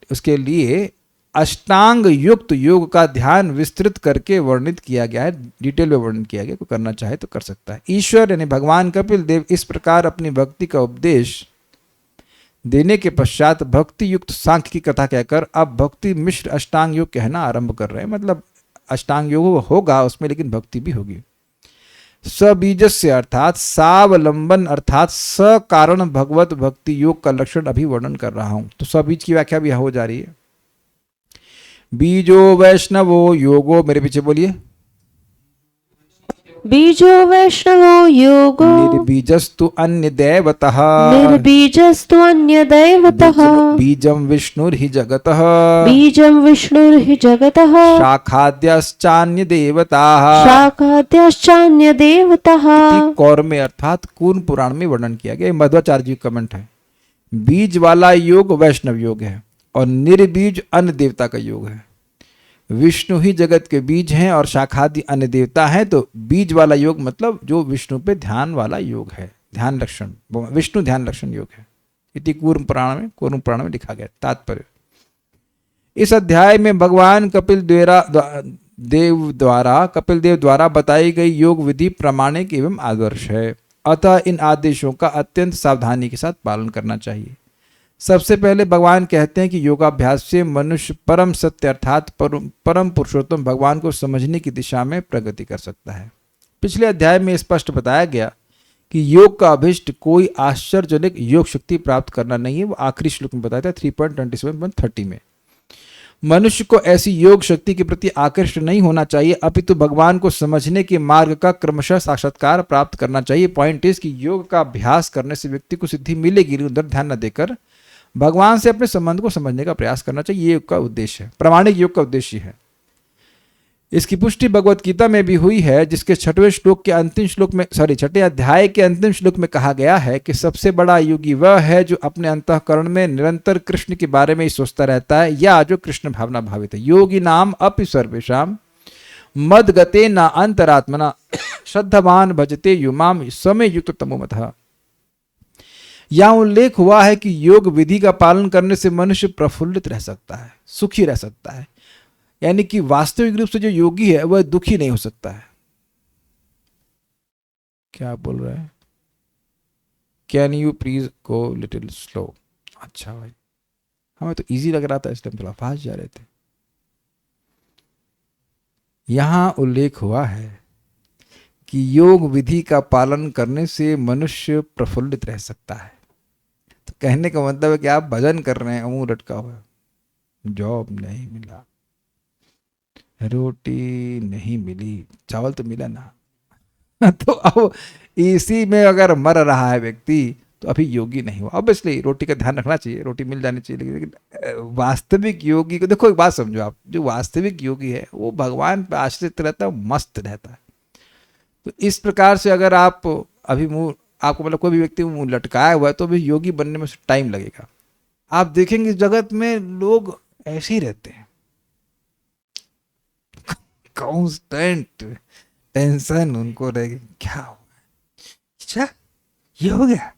उसके लिए अष्टांग युक्त योग का ध्यान विस्तृत करके वर्णित किया गया है, डिटेल में वर्णन किया गया, कोई करना चाहे तो कर सकता है। ईश्वर यानी भगवान कपिल देव इस प्रकार अपनी भक्ति का उपदेश देने के पश्चात भक्ति युक्त सांख्य की कथा कहकर अब भक्ति मिश्र अष्टांग योग कहना आरंभ कर रहे हैं। मतलब अष्टांग योग होगा उसमें, लेकिन भक्ति भी होगी। सबीजस्य अर्थात सावलंबन अर्थात सकारण भगवत भक्ति योग का लक्षण अभी वर्णन कर रहा हूं। तो सबीज की व्याख्या भी हो जा रही है। बीजो वैष्णवो योगो, मेरे पीछे बोलिए, बीजो वैष्णवो योगो निर्बीजस्तु अन्य दैवतः, निर्बीजस्तु अन्य दैवतः, बीजम विष्णुर्हि जगतः, बीजम विष्णुर्हि जगतः, शाखाद्यश्चान्य देवताः, शाखाद्यश्चान्य देवताः। कौर में अर्थात कूर्म पुराण में वर्णन किया गया। मध्वाचार्य जी का कमेंट है। बीज वाला योग वैष्णव योग है और निर्बीज अन्य देवता का योग है। विष्णु ही जगत के बीज हैं और शाखादि अन्य देवता हैं। तो बीज वाला योग मतलब जो विष्णु पे ध्यान वाला योग है, ध्यान लक्षण, विष्णु ध्यान लक्षण योग है। इति कूर्म पुराण में लिखा गया। तात्पर्य, इस अध्याय में भगवान कपिल देव द्वारा बताई गई योग विधि प्रामाणिक एवं आदर्श है, अतः इन आदेशों का अत्यंत सावधानी के साथ पालन करना चाहिए। सबसे पहले भगवान कहते हैं कि योगाभ्यास से मनुष्य परम सत्य अर्थात परम पुरुषोत्तम भगवान को समझने की दिशा में प्रगति कर सकता है। पिछले अध्याय में स्पष्ट बताया गया कि योग का अभिष्ट कोई आश्चर्यजनक योग शक्ति प्राप्त करना नहीं है। वो आखिरी श्लोक में बताया था 3.27.30 में। मनुष्य को ऐसी योग शक्ति के प्रति आकृष्ट नहीं होना चाहिए, अपितु भगवान को समझने के मार्ग का क्रमशः साक्षात्कार प्राप्त करना चाहिए। पॉइंट इज कि योग का अभ्यास करने से व्यक्ति को सिद्धि मिलेगी, उधर ध्यान न देकर भगवान से अपने संबंध को समझने का प्रयास करना चाहिए। ये योग का उद्देश्य है, प्रामाणिक योग का उद्देश्य है। इसकी पुष्टि भगवत गीता में भी हुई है, जिसके 6ठे अध्याय के अंतिम श्लोक में कहा गया है कि सबसे बड़ा योगी वह है जो अपने अंतःकरण में निरंतर कृष्ण के बारे में ही सोचता रहता है, या जो कृष्ण भावना भावित है। योगी नाम अपि सर्वेषाम मद गते न अंतरात्मना श्रद्धावान भजते युमाम समय युक्त तमोमतः। यहाँ उल्लेख हुआ है कि योग विधि का पालन करने से मनुष्य प्रफुल्लित रह सकता है, सुखी रह सकता है। यानी कि वास्तविक रूप से जो योगी है वह दुखी नहीं हो सकता है। क्या आप बोल रहे हैं? Can you please go little slow? अच्छा भाई, हमें तो इजी लग रहा था इसलिए हम थोड़ा फास्ट जा रहे थे। यहां उल्लेख हुआ है कि योग विधि का पालन करने से मनुष्य प्रफुल्लित रह सकता है। तो कहने का मतलब है कि आप भजन कर रहे हैं, मुंह लटका हुआ है, जॉब नहीं मिला, रोटी नहीं मिली, चावल तो मिला ना तो अब इसी में अगर मर रहा है व्यक्ति तो अभी योगी नहीं हुआ। ऑब्वियसली रोटी का ध्यान रखना चाहिए, रोटी मिल जानी चाहिए, लेकिन वास्तविक योगी को देखो, एक बात समझो आप, जो वास्तविक योगी है वो भगवान पर आश्रित रहता है, मस्त रहता है। तो इस प्रकार से अगर आप अभी मुंह, आपको मतलब कोई भी व्यक्ति मुंह लटकाया हुआ है तो अभी योगी बनने में टाइम लगेगा। आप देखेंगे इस जगत में लोग ऐसे ही रहते हैं, कांस्टेंट टेंशन उनको रहेगी, क्या हो गया, अच्छा ये हो गया,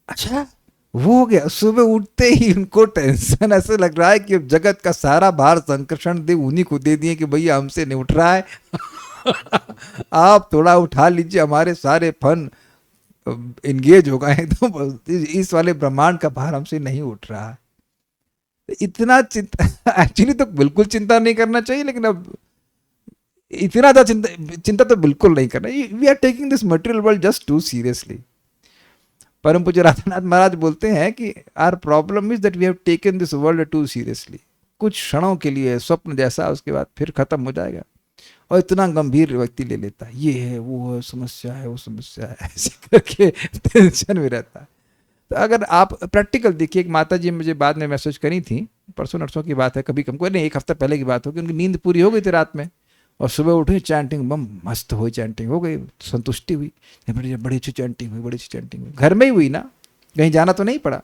अच्छा वो हो गया। सुबह उठते ही उनको टेंशन, ऐसे लग रहा है कि अब जगत का सारा भार संकर्षण देव उन्हीं को दे दिए कि भैया हमसे नहीं उठ रहा है आप थोड़ा उठा लीजिए, हमारे सारे फन इंगेज हो गए हैं, तो इस वाले ब्रह्मांड का भार हमसे नहीं उठ रहा है। इतना चिंता एक्चुअली तो बिल्कुल चिंता नहीं करना चाहिए, लेकिन अब इतना ज्यादा चिंता तो बिल्कुल नहीं करना। We are taking this material world just too seriously. परम पूज्य राधानाथ महाराज बोलते हैं कि our problem is that we have taken this world too seriously. कुछ क्षणों के लिए स्वप्न जैसा, उसके बाद फिर खत्म हो जाएगा, और इतना गंभीर व्यक्ति ले लेता है, ये है वो है, समस्या है वो समस्या है, ऐसे करके टेंशन में रहता है। तो अगर आप प्रैक्टिकल देखिए, एक माता जी मुझे बाद में मैसेज करी थी, परसों नरसों की बात है, कभी कम को नहीं, एक हफ्ता पहले की बात होगी, उनकी नींद पूरी हो गई थी रात में, और सुबह उठी चैंटिंग बम मस्त हुई, चैंटिंग हो गई, संतुष्टि हुई, बड़ी अच्छी चैंटिंग हुई, बड़ी अच्छी चैंटिंग हुई, घर में ही हुई ना, कहीं जाना तो नहीं पड़ा।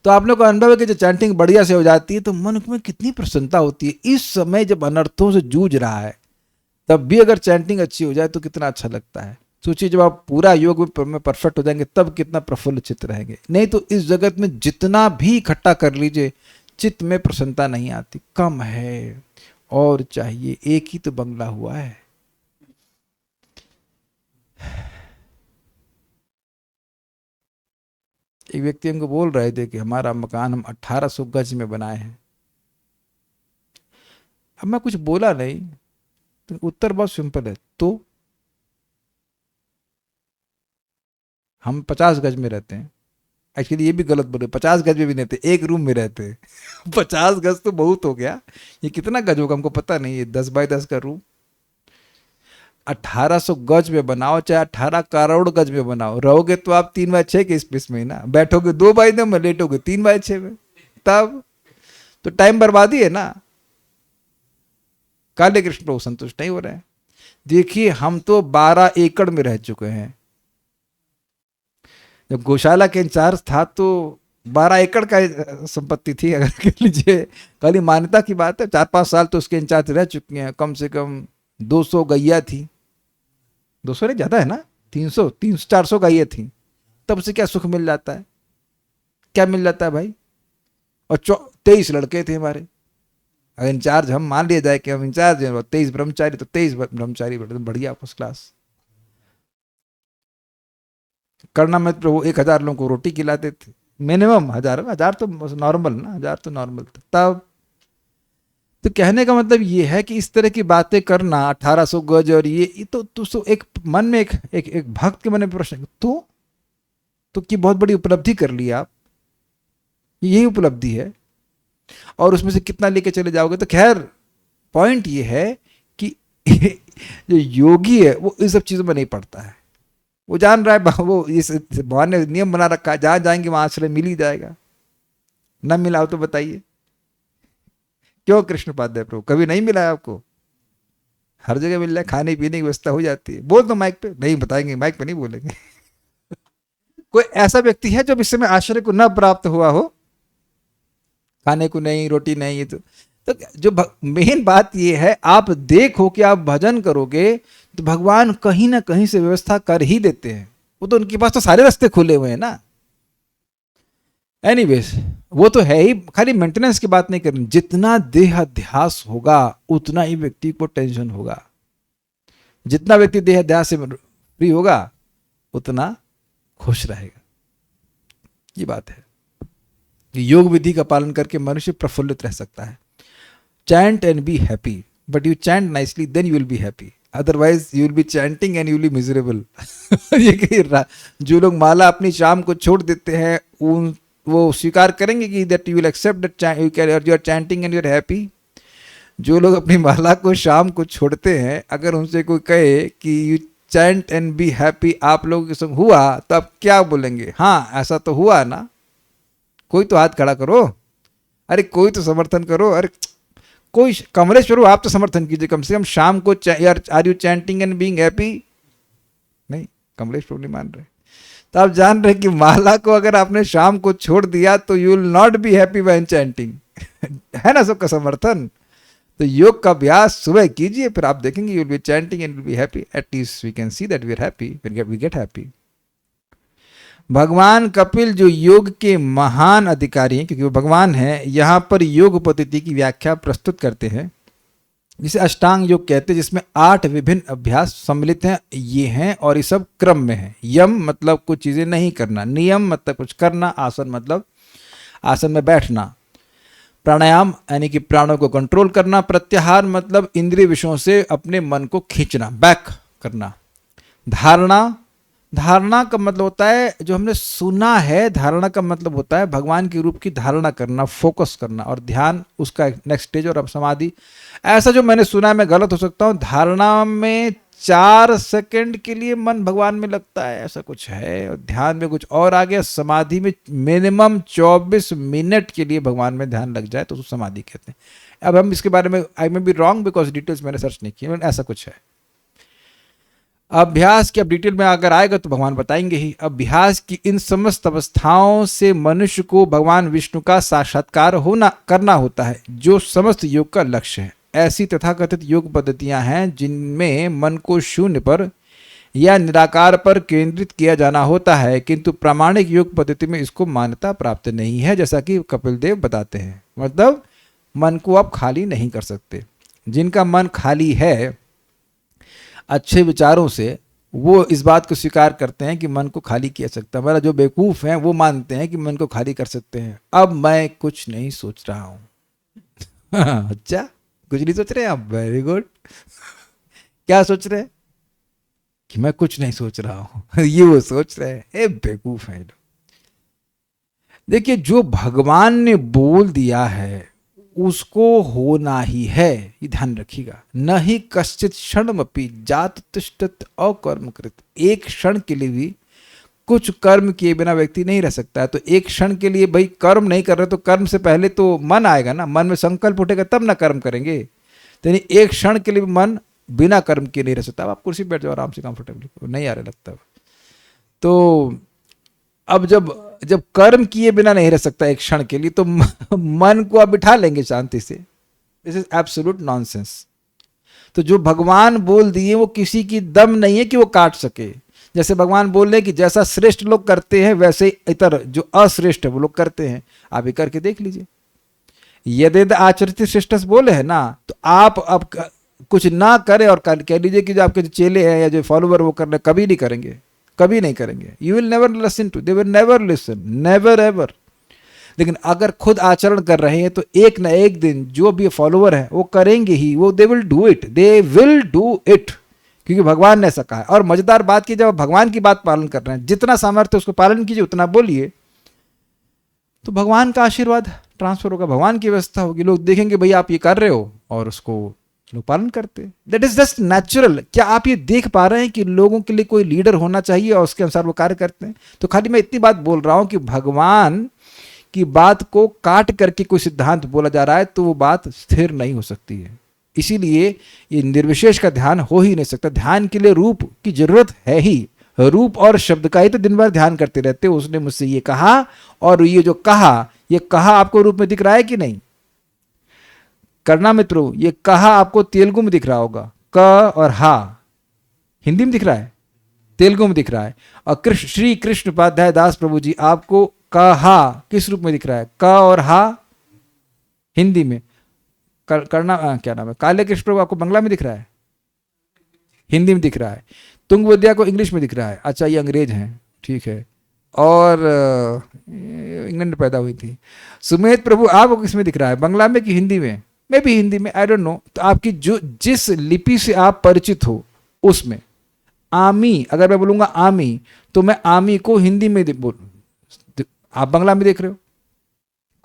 तो आप लोग को अनुभव है कि जब चैंटिंग बढ़िया से हो जाती है तो मन में कितनी प्रसन्नता होती है। इस समय जब अनर्थों से जूझ रहा है तब भी अगर चैंटिंग अच्छी हो जाए तो कितना अच्छा लगता है। सोचिए जब आप पूरा योग में परफेक्ट हो जाएंगे तब कितना प्रफुल्ल चित्त रहेंगे। नहीं तो इस जगत में जितना भी इकट्ठा कर लीजिए, चित्त में प्रसन्नता नहीं आती, कम है और चाहिए। एक ही तो बंगला हुआ है। एक व्यक्ति हमको बोल रहे थे कि हमारा मकान हम 1800 गज में बनाए हैं। अब मैं कुछ बोला नहीं, तो उत्तर बहुत सिंपल है, तो हम 50 गज में रहते हैं। एक्चुअली ये भी गलत बोले, 50 गज में भी नहीं रहते, एक रूम में रहते हैं 50 गज तो बहुत हो गया, ये कितना गज होगा हमको पता नहीं, ये 10 बाय 10 का रूम। 1800 गज में बनाओ चाहे 18 करोड़ गज में बनाओ, रहोगे तो आप 3 बाय 6 के स्पेस में ही ना, बैठोगे 2 बाय 2 में, लेटोगे 3 बाय 6 में, तब तो टाइम बर्बादी है ना। काले कृष्ण प्रभु संतुष्ट नहीं हो रहे हैं। देखिए हम तो 12 एकड़ में रह चुके हैं। जब गौशाला के इंचार्ज था तो 12 एकड़ का संपत्ति थी, अगर कह लीजिए, खाली मान्यता की बात है। 4-5 साल तो उसके इंचार्ज रह चुके हैं। कम से कम 200 गैया थी, 200 नहीं ज्यादा है ना, 300-400 गैया थी। तब से क्या सुख मिल जाता है, क्या मिल जाता है भाई। और 23 लड़के थे हमारे, अगर इंचार्ज हम मान लिया जाए कि हम इंचार्ज हैं, 23 ब्रह्मचारी, तो 23 ब्रह्मचारी बढ़िया, फर्स्ट क्लास। करना मत प्रभु 1000 लोगों को रोटी खिलाते थे, मिनिमम 1000 तो नॉर्मल ना, 1000 तो नॉर्मल था तब। तो कहने का मतलब ये है कि इस तरह की बातें करना, 1800 गज और ये तो एक मन में एक भक्त के मन में प्रश्न, तो की बहुत बड़ी उपलब्धि कर ली आप, यही उपलब्धि है, और उसमें से कितना लेके चले जाओगे। तो खैर पॉइंट ये है कि जो योगी है वो इन सब चीजों में नहीं पड़ता है, वो जान रहा है वो इस भगवान ने नियम बना रखा है, जहां जाएंगे वहां आश्रय मिल ही जाएगा, न मिला हो तो बताइए। क्यों कृष्ण पाद प्रभु, कभी नहीं मिला है आपको? हर जगह मिल रहा है, खाने पीने की व्यवस्था हो जाती है। बोल दो माइक पे, नहीं बताएंगे, माइक पे नहीं बोलेंगे कोई ऐसा व्यक्ति है जो इस समय आश्रय को न प्राप्त हुआ हो, खाने को नहीं, रोटी नहीं, ये तो जो मेन बात ये है, आप देखो कि आप भजन करोगे तो भगवान कहीं ना कहीं से व्यवस्था कर ही देते हैं। वो तो उनके पास तो सारे रास्ते खुले हुए हैं ना। एनीवेज, वो तो है ही, खाली मेंटेनेंस की बात नहीं करनी, जितना देहाध्यास होगा उतना ही व्यक्ति को टेंशन होगा। जितना व्यक्ति देहाध्यास से फ्री होगा उतना खुश रहेगा। ये बात है। योग विधि का पालन करके मनुष्य प्रफुल्लित रह सकता है। Chant and be happy, but you chant nicely then you will be happy, otherwise you will be chanting and you will be miserable. ये जो लोग माला अपनी शाम को छोड़ देते हैं उन वो स्वीकार करेंगे कि that you will accept that you are chanting and you are happy. जो लोग अपनी माला को शाम को छोड़ते हैं, अगर उनसे कोई कहे कि you chant and be happy आप लोगों के संग हुआ, तो आप क्या बोलेंगे? हाँ ऐसा तो हुआ ना, कोई तो हाथ खड़ा करो, अरे कोई तो समर्थन करो, अरे कोई, कमलेश प्रभु आप तो समर्थन कीजिए कम से कम शाम को, यार are you chanting and being happy? नहीं, कमलेश प्रभु नहीं मान रहे। तो आप जान रहे कि माला को अगर आपने शाम को छोड़ दिया तो you will not be happy when chanting. है ना सबका समर्थन? तो योग का अभ्यास सुबह कीजिए, फिर आप देखेंगे you will be chanting and will be happy. At least we can see that we are happy, we get happy. भगवान कपिल जो योग के महान अधिकारी हैं, क्योंकि वो भगवान हैं, यहाँ पर योग पद्धति की व्याख्या प्रस्तुत करते हैं, जिसे अष्टांग योग कहते हैं, जिसमें 8 विभिन्न अभ्यास सम्मिलित हैं। ये हैं और ये सब क्रम में है। यम मतलब कुछ चीज़ें नहीं करना, नियम मतलब कुछ करना, आसन मतलब आसन में बैठना, प्राणायाम यानी कि प्राणों को कंट्रोल करना, प्रत्याहार मतलब इंद्रिय विषयों से अपने मन को खींचना, बैक करना, धारणा, धारणा का मतलब होता है जो हमने सुना है, धारणा का मतलब होता है भगवान के रूप की धारणा करना, फोकस करना, और ध्यान उसका नेक्स्ट स्टेज, और अब समाधि। ऐसा जो मैंने सुना है, मैं गलत हो सकता हूँ, धारणा में 4 सेकंड के लिए मन भगवान में लगता है, ऐसा कुछ है, और ध्यान में कुछ और आ गया। समाधि में मिनिमम 24 मिनट के लिए भगवान में ध्यान लग जाए तो उसको समाधि कहते हैं। अब हम इसके बारे में, I may be wrong because details मैंने सर्च नहीं की, ऐसा कुछ है। अभ्यास की अब डिटेल में अगर आएगा तो भगवान बताएंगे ही। अभ्यास की इन समस्त अवस्थाओं से मनुष्य को भगवान विष्णु का साक्षात्कार करना होता है, जो समस्त योग का लक्ष्य है। ऐसी तथाकथित योग पद्धतियां हैं जिनमें मन को शून्य पर या निराकार पर केंद्रित किया जाना होता है, किंतु प्रामाणिक योग पद्धति में इसको मान्यता प्राप्त नहीं है, जैसा कि कपिल देव बताते हैं। मतलब मन को आप खाली नहीं कर सकते। जिनका मन खाली है अच्छे विचारों से, वो इस बात को स्वीकार करते हैं कि मन को खाली किया सकता है। हमारा जो बेवकूफ़ हैं वो मानते हैं कि मन को खाली कर सकते हैं। अब मैं कुछ नहीं सोच रहा हूँ। अच्छा, कुछ नहीं सोच रहे आप? Very good. क्या सोच रहे हैं? कि मैं कुछ नहीं सोच रहा हूँ। ये वो सोच रहे हैं। ए बेवकूफ़ हैं लोग। देखिए, जो भगवान ने बोल दिया है उसको होना ही है, ये ध्यान रखिएगा। न ही कश्चित क्षणमपि जात तिष्ठत अकर्म कृत। एक क्षण के लिए भी कुछ कर्म किए बिना व्यक्ति नहीं रह सकता है। तो एक क्षण के लिए भाई कर्म नहीं कर रहे तो कर्म से पहले तो मन आएगा ना, मन में संकल्प उठेगा तब ना कर्म करेंगे। तो यानी एक क्षण के लिए मन बिना कर्म किए नहीं रह सकता। अब आप कुर्सी बैठ जाओ आराम से, कंफर्टेबली, नहीं आ रहा लगता। तो अब जब कर्म किए बिना नहीं रह सकता एक क्षण के लिए, तो मन को आप बिठा लेंगे शांति से। This is absolute nonsense. तो जो भगवान बोल दिए वो किसी की दम नहीं है कि वो काट सके। जैसे भगवान बोल रहे हैं कि जैसा श्रेष्ठ लोग करते हैं वैसे इतर जो अश्रेष्ठ है वो लोग करते हैं। आप ही करके देख लीजिए। यदि आचरित श्रेष्ठ बोले हैं ना, तो आप अब कुछ ना करें और कह लीजिए कि जो आपके जो चेले हैं या जो फॉलोवर वो कर रहे, कभी नहीं करेंगे, कभी नहीं करेंगे। You will never listen to, they will never listen, never ever. लेकिन अगर खुद आचरण कर रहे हैं तो एक ना एक दिन जो भी फॉलोवर है वो करेंगे ही, वो they will do it, they will do it, क्योंकि भगवान ने ऐसा कहा है। और मजेदार बात की, जब आप भगवान की बात पालन कर रहे हैं, जितना सामर्थ्य उसको पालन कीजिए, उतना बोलिए, तो भगवान का आशीर्वाद ट्रांसफर होगा, भगवान की व्यवस्था होगी। लोग देखेंगे भाई आप ये कर रहे हो और उसको लोग पालन करते। That is just natural. क्या आप ये देख पा रहे हैं कि लोगों के लिए कोई लीडर होना चाहिए और उसके अनुसार वो कार्य करते हैं? तो खाली मैं इतनी बात बोल रहा हूं कि भगवान की बात को काट करके कोई सिद्धांत बोला जा रहा है तो वो बात स्थिर नहीं हो सकती है। इसीलिए ये निर्विशेष का ध्यान हो ही नहीं सकता। ध्यान के लिए रूप की जरूरत है ही। रूप और शब्द का ही तो दिन भर ध्यान करते रहते। उसने मुझसे ये कहा और ये जो कहा, ये कहा आपको रूप में दिख रहा है कि नहीं? करना मित्रों, ये कहा आपको तेलुगु में दिख रहा होगा, क और हा हिंदी में दिख रहा है? तेलुगु में दिख रहा है। और कृष्ण श्री कृष्ण उपाध्याय दास प्रभु जी आपको कहा किस रूप में दिख रहा है? क और हा हिंदी में। करना क्या नाम है, काले कृष्ण प्रभु आपको बंगला में दिख रहा है, हिंदी में दिख रहा है। तुंग विद्या को इंग्लिश में दिख रहा है। अच्छा ये अंग्रेज हैं, ठीक है। और इंग्लैंड में पैदा हुई थी। सुमेध प्रभु आपको किस में दिख रहा है, बंगला में कि हिंदी में? मैं भी हिंदी में, आई डोंट नो। तो आपकी जो जिस लिपि से आप परिचित हो उसमें आमी, अगर मैं बोलूंगा आमी तो मैं आमी को हिंदी में आप बंगला में देख रहे हो,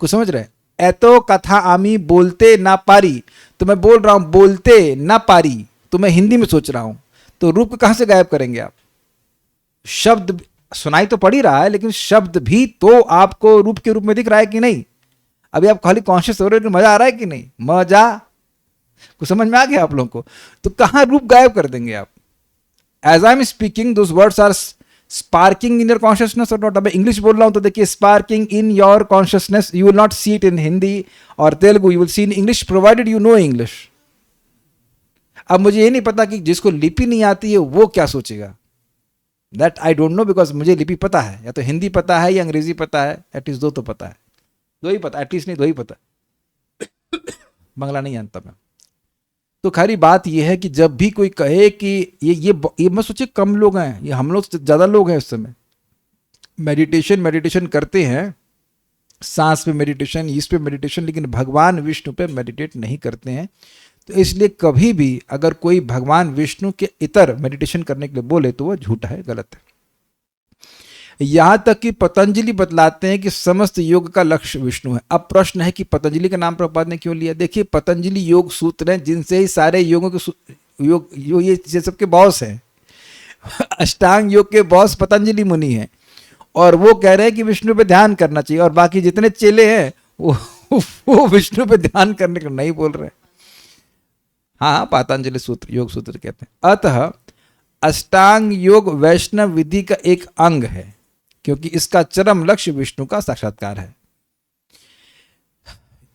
कुछ समझ रहे हैं? एतो कथा आमी बोलते ना पारी, तो मैं बोल रहा हूं बोलते ना पारी, तो मैं हिंदी में सोच रहा हूं। तो रूप को कहां से गायब करेंगे आप? शब्द सुनाई तो पड़ ही रहा है, लेकिन शब्द भी तो आपको रूप के रूप में दिख रहा है कि नहीं? अभी आप खाली कॉन्शियस हो रहे हो कि मजा आ रहा है कि नहीं? मजा कुछ समझ में आ गया आप लोगों को? तो कहां रूप गायब कर देंगे आप? As I am speaking those words are sparking in your consciousness और नॉट। अब इंग्लिश बोल रहा हूं तो देखिए sparking in your consciousness, you will not see it in Hindi और Telugu, you will see in English provided you know English. अब मुझे ये नहीं पता कि जिसको लिपि नहीं आती है वो क्या सोचेगा, that I don't know, because मुझे लिपि पता है, या तो हिंदी पता है या अंग्रेजी पता है, एटलीस्ट दो तो पता है, दो ही पता, एटलीस्ट नहीं दो ही पता, बंगला नहीं जानता मैं। तो खैरी बात यह है कि जब भी कोई कहे कि ये मैं सोचे कम लोग हैं, ये हम लोग ज़्यादा लोग हैं इस समय मेडिटेशन करते हैं, सांस पे मेडिटेशन, इस पे मेडिटेशन, लेकिन भगवान विष्णु पे मेडिटेट नहीं करते हैं। तो इसलिए कभी भी अगर कोई भगवान विष्णु के इतर मेडिटेशन करने के लिए बोले तो वह झूठा है, गलत है। यहां तक कि पतंजलि बतलाते हैं कि समस्त योग का लक्ष्य विष्णु है। अब प्रश्न है कि पतंजलि का नाम प्रभुपाद ने क्यों लिया? देखिए पतंजलि योग सूत्र हैं जिनसे ही सारे योगों के योग ये सबके बॉस हैं। अष्टांग योग के बॉस पतंजलि मुनि हैं और वो कह रहे हैं कि विष्णु पे ध्यान करना चाहिए, और बाकी जितने चेले हैं वो विष्णु पे ध्यान करने को नहीं बोल रहे। हाँ, पतंजलि सूत्र योग सूत्र कहते हैं। अतः अष्टांग योग वैष्णव विधि का एक अंग है, क्योंकि इसका चरम लक्ष्य विष्णु का साक्षात्कार है।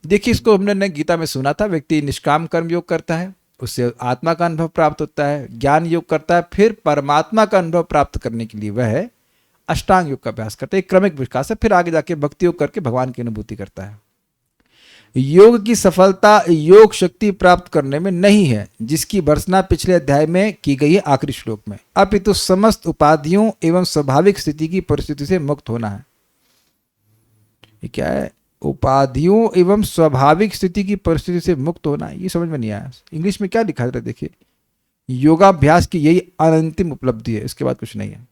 देखिए इसको हमने गीता में सुना था, व्यक्ति निष्काम कर्म योग करता है, उससे आत्मा का अनुभव प्राप्त होता है, ज्ञान योग करता है, फिर परमात्मा का अनुभव प्राप्त करने के लिए वह अष्टांग योग का अभ्यास करता है। एक क्रमिक विकास है, फिर आगे जाके भक्ति योग करके भगवान की अनुभूति करता है। योग की सफलता योग शक्ति प्राप्त करने में नहीं है, जिसकी भर्त्सना पिछले अध्याय में की गई है आखिरी श्लोक में, अपितु समस्त उपाधियों एवं स्वाभाविक स्थिति की परिस्थिति से मुक्त होना है। ये क्या है? उपाधियों एवं स्वाभाविक स्थिति की परिस्थिति से मुक्त होना है, ये समझ में नहीं आया। इंग्लिश में क्या लिखा था देखिए, योगाभ्यास की यही अंतिम उपलब्धि है, इसके बाद कुछ नहीं है।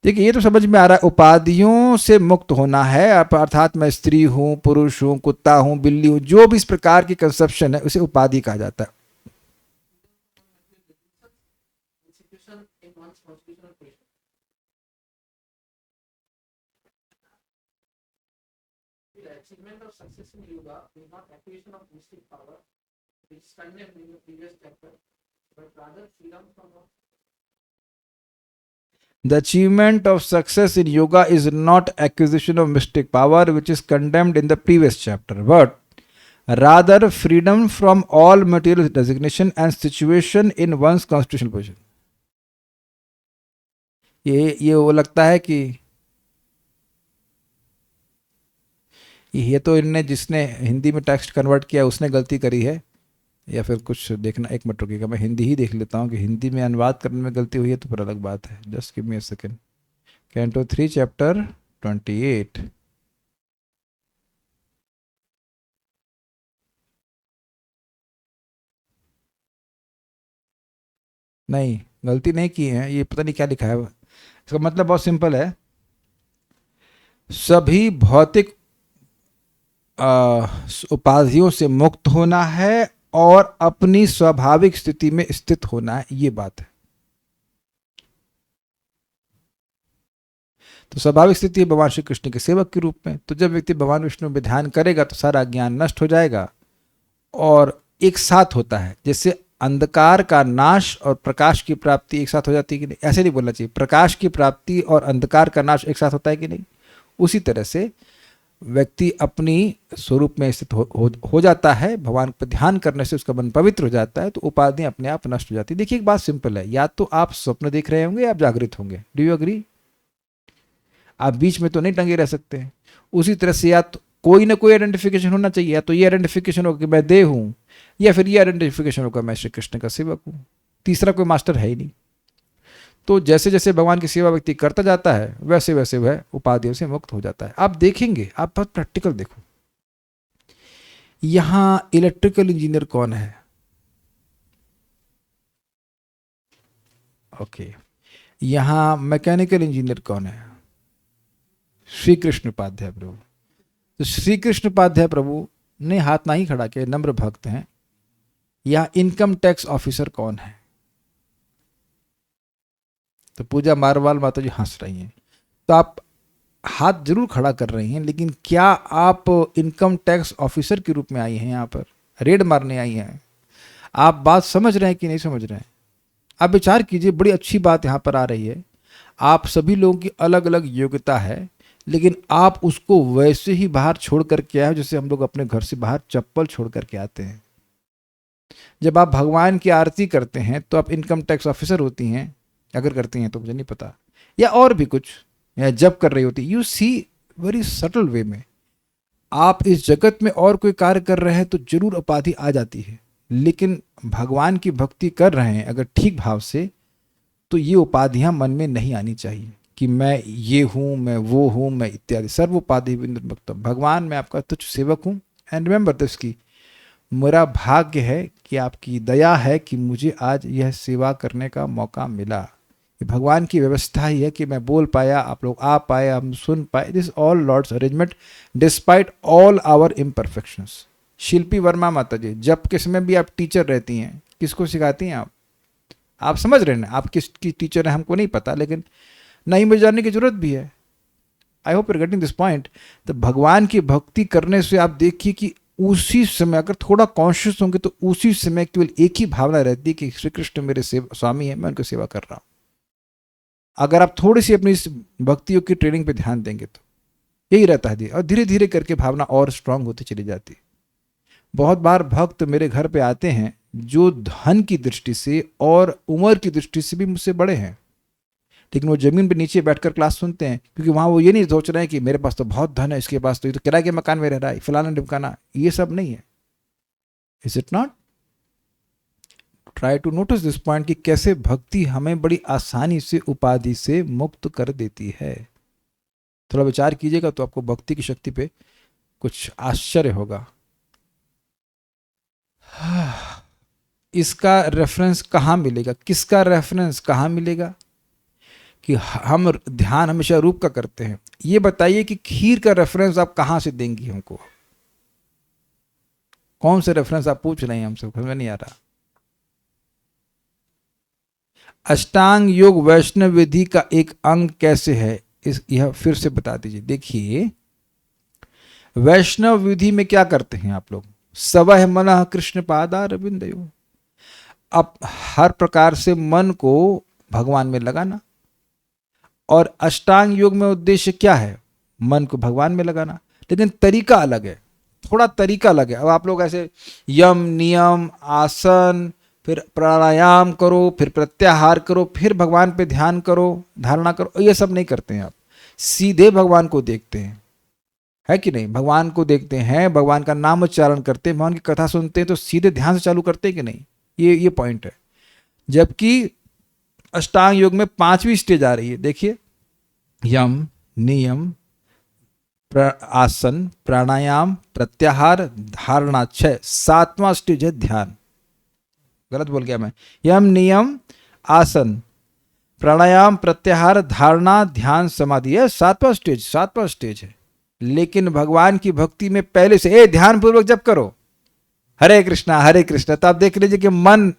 देखिए ये तो समझ में आ रहा है, उपाधियों से मुक्त होना है, अर्थात मैं स्त्री हूं, पुरुष हूं, कुत्ता हूं, बिल्ली हूं, जो भी इस प्रकार की कंसेप्शन है उसे उपाधि कहा जाता है। The achievement of success in yoga is not acquisition of mystic power, which is condemned in the previous chapter, but rather freedom from all material designation and situation in one's constitutional position. ये वो लगता है कि ये तो इनने जिसने हिंदी में टेक्स्ट कन्वर्ट किया उसने गलती करी है, या फिर कुछ देखना। एक मिनट रुकिएगा, मैं हिंदी ही देख लेता हूँ कि हिंदी में अनुवाद करने में गलती हुई है तो फिर अलग बात है। Just give me a second. Canto 3 chapter 28। नहीं, गलती नहीं की है, ये पता नहीं क्या लिखा है। इसका मतलब बहुत सिंपल है, सभी भौतिक उपाधियों से मुक्त होना है और अपनी स्वाभाविक स्थिति में स्थित होना है, ये बात है। तो स्वाभाविक स्थिति है भगवान श्री कृष्ण के सेवक के रूप में। तो जब व्यक्ति भगवान विष्णु में ध्यान करेगा तो सारा ज्ञान नष्ट हो जाएगा और एक साथ होता है। जैसे अंधकार का नाश और प्रकाश की प्राप्ति एक साथ हो जाती है कि नहीं? ऐसे नहीं बोलना चाहिए, प्रकाश की प्राप्ति और अंधकार का नाश एक साथ होता है कि नहीं? उसी तरह से व्यक्ति अपनी स्वरूप में स्थित हो जाता है, भगवान पर ध्यान करने से उसका मन पवित्र हो जाता है, तो उपाधियां अपने आप नष्ट हो जाती है। देखिए एक बात सिंपल है, या तो आप स्वप्न देख रहे होंगे या आप जागृत होंगे। Do you agree? आप बीच में तो नहीं टंगे रह सकते हैं। उसी तरह से या तो कोई ना कोई आइडेंटिफिकेशन होना चाहिए, या तो ये आइडेंटिफिकेशन होगा कि मैं देह हूं, या फिर ये आइडेंटिफिकेशन होगा मैं श्री कृष्ण का सेवक हूं। तीसरा कोई मास्टर है ही नहीं। तो जैसे जैसे भगवान की सेवा व्यक्ति करता जाता है वैसे वैसे वह उपाधियों से मुक्त हो जाता है। आप देखेंगे, आप बहुत प्रैक्टिकल देखो, यहां इलेक्ट्रिकल इंजीनियर कौन है? ओके, यहां मैकेनिकल इंजीनियर कौन है? श्री कृष्ण उपाध्याय प्रभु। तो श्री कृष्ण उपाध्याय प्रभु ने हाथ नहीं खड़ा किया, नम्र भक्त हैं। यहां इनकम टैक्स ऑफिसर कौन है? तो पूजा मारवाल माता जी हंस रही हैं। तो आप हाथ जरूर खड़ा कर रही हैं, लेकिन क्या आप इनकम टैक्स ऑफिसर के रूप में आई हैं? यहाँ पर रेड मारने आई हैं? आप बात समझ रहे हैं कि नहीं समझ रहे हैं? आप विचार कीजिए, बड़ी अच्छी बात यहाँ पर आ रही है। आप सभी लोगों की अलग अलग योग्यता है, लेकिन आप उसको वैसे ही बाहर छोड़ करके आए जैसे हम लोग अपने घर से बाहर चप्पल छोड़ करके आते हैं। जब आप भगवान की आरती करते हैं तो आप इनकम टैक्स ऑफिसर होती हैं, अगर करती हैं तो मुझे नहीं पता, या और भी कुछ, या जब कर रही होती। You see very subtle way में आप इस जगत में और कोई कार्य कर रहे हैं तो जरूर उपाधि आ जाती है, लेकिन भगवान की भक्ति कर रहे हैं अगर ठीक भाव से, तो ये उपाधियां मन में नहीं आनी चाहिए कि मैं ये हूं, मैं वो हूं, मैं इत्यादि। सर्व उपाधि विनिर्मुक्त भगवान, मैं आपका तुच्छ सेवक हूं। एंड रिमेंबर दिस की मेरा भाग्य है कि आपकी दया है कि मुझे आज यह सेवा करने का मौका मिला। ये भगवान की व्यवस्था ही है कि मैं बोल पाया, आप लोग आ पाए, हम सुन पाए। This all lord's arrangement despite all our imperfections. Shilpi Verma माता जी, जब के समय भी आप टीचर रहती हैं, किसको सिखाती हैं आप समझ रहे हैं? आप किसकी टीचर हैं हमको नहीं पता, लेकिन नहीं मुझे जानने की जरूरत भी है। I hope you are getting this point. तो भगवान की भक्ति करने से आप देखिए कि उसी समय अगर थोड़ा कॉन्शियस होंगे तो उसी समय केवल एक ही भावना रहती है कि श्री कृष्ण मेरे स्वामी है, मैं उनकी सेवा कर रहा हूं। अगर आप थोड़ी सी अपनी इस भक्तियों की ट्रेनिंग पे ध्यान देंगे तो यही रहता है, और धीरे धीरे करके भावना और स्ट्रांग होती चली जाती है। बहुत बार भक्त मेरे घर पे आते हैं जो धन की दृष्टि से और उम्र की दृष्टि से भी मुझसे बड़े हैं, लेकिन वो जमीन पे नीचे बैठकर क्लास सुनते हैं, क्योंकि वहां वो ये नहीं सोच रहे हैं कि मेरे पास तो बहुत धन है, इसके पास तो ये तो किराए के मकान में रह रहा है, फलाना ढिमकाना। ये सब नहीं है। Is it not? Try to notice this point कि कैसे भक्ति हमें बड़ी आसानी से उपाधि से मुक्त कर देती है। थोड़ा विचार कीजिएगा तो आपको भक्ति की शक्ति पे कुछ आश्चर्य होगा। इसका रेफरेंस कहाँ मिलेगा? किसका रेफरेंस कहाँ मिलेगा? कि हम ध्यान हमेशा रूप का करते हैं। ये बताइए कि खीर का रेफरेंस आप कहाँ से देंगी हमको? कौन से रेफरेंस आप पूछ रहे हैं हमसे? समझ में नहीं आ रहा। अष्टांग योग वैष्णव विधि का एक अंग कैसे है, यह फिर से बता दीजिए। देखिए वैष्णव विधि में क्या करते हैं आप लोग? सवह मनः कृष्ण पादारविंदयो। अब हर प्रकार से मन को भगवान में लगाना, और अष्टांग योग में उद्देश्य क्या है? मन को भगवान में लगाना, लेकिन तरीका अलग है, थोड़ा तरीका अलग है। अब आप लोग ऐसे यम नियम आसन, फिर प्राणायाम करो, फिर प्रत्याहार करो, फिर भगवान पे ध्यान करो, धारणा करो, ये सब नहीं करते हैं आप। सीधे भगवान को देखते हैं, है कि नहीं? भगवान को देखते हैं, भगवान का नाम उच्चारण करते हैं, भगवान की कथा सुनते हैं, तो सीधे ध्यान से चालू करते हैं कि नहीं? ये पॉइंट है। जबकि अष्टांग योग में 5वीं स्टेज आ रही है। देखिए यम नियम आसन प्राणायाम प्रत्याहार धारणा 6, 7वां स्टेज है ध्यान। गलत बोल गया मैं। यम नियम आसन प्राणायाम प्रत्याहार धारणा ध्यान समाधि है 7वां स्टेज है। लेकिन भगवान की भक्ति में पहले से ध्यान पूर्वक जप करो हरे कृष्णा, तो आप देख लीजिए कि मन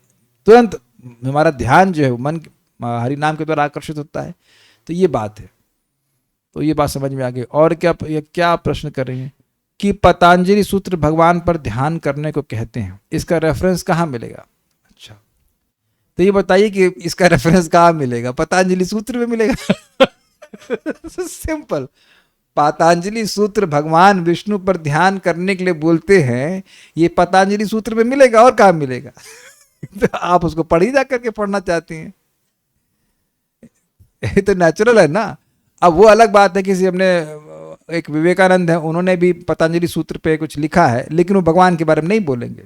तुरंत, हमारा ध्यान जो है मन हरि नाम के द्वारा आकर्षित होता है। तो ये बात है, तो ये बात समझ में आ गई। और क्या प्रश्न कर रही हैं कि पतंजलि सूत्र भगवान पर ध्यान करने को कहते हैं, इसका रेफरेंस कहाँ मिलेगा? अच्छा, तो ये बताइए कि इसका रेफरेंस कहाँ मिलेगा? पतंजलि सूत्र में मिलेगा। सिंपल, पतंजलि सूत्र भगवान विष्णु पर ध्यान करने के लिए बोलते हैं, ये पतंजलि सूत्र में मिलेगा और कहाँ मिलेगा? तो आप उसको पढ़ ही जा करके पढ़ना चाहती हैं, ये तो नेचुरल है ना। अब वो अलग बात है, किसी हमने एक विवेकानंद है, उन्होंने भी पतंजलि सूत्र पे कुछ लिखा है, लेकिन वो भगवान के बारे में नहीं बोलेंगे।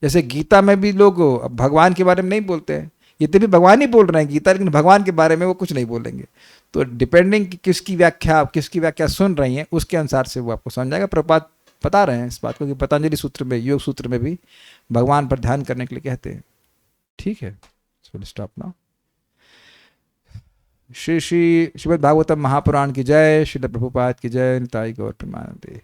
जैसे गीता में भी लोग भगवान के बारे में नहीं बोलते हैं, ये तो भी भगवान ही बोल रहे हैं गीता, लेकिन भगवान के बारे में वो कुछ नहीं बोलेंगे। तो डिपेंडिंग किसकी व्याख्या सुन रही हैं, उसके अनुसार से वो आपको समझ जाएगा। प्रपात बता रहे हैं इस बात को कि पतंजलि सूत्र में, योग सूत्र में भी भगवान पर ध्यान करने के लिए कहते हैं। ठीक है, स्टॉप नाउ। श्री श्रीमद् भागवतम महापुराण की जय, श्रील प्रभुपाद की जय, निताई गौर प्रेमानंदे।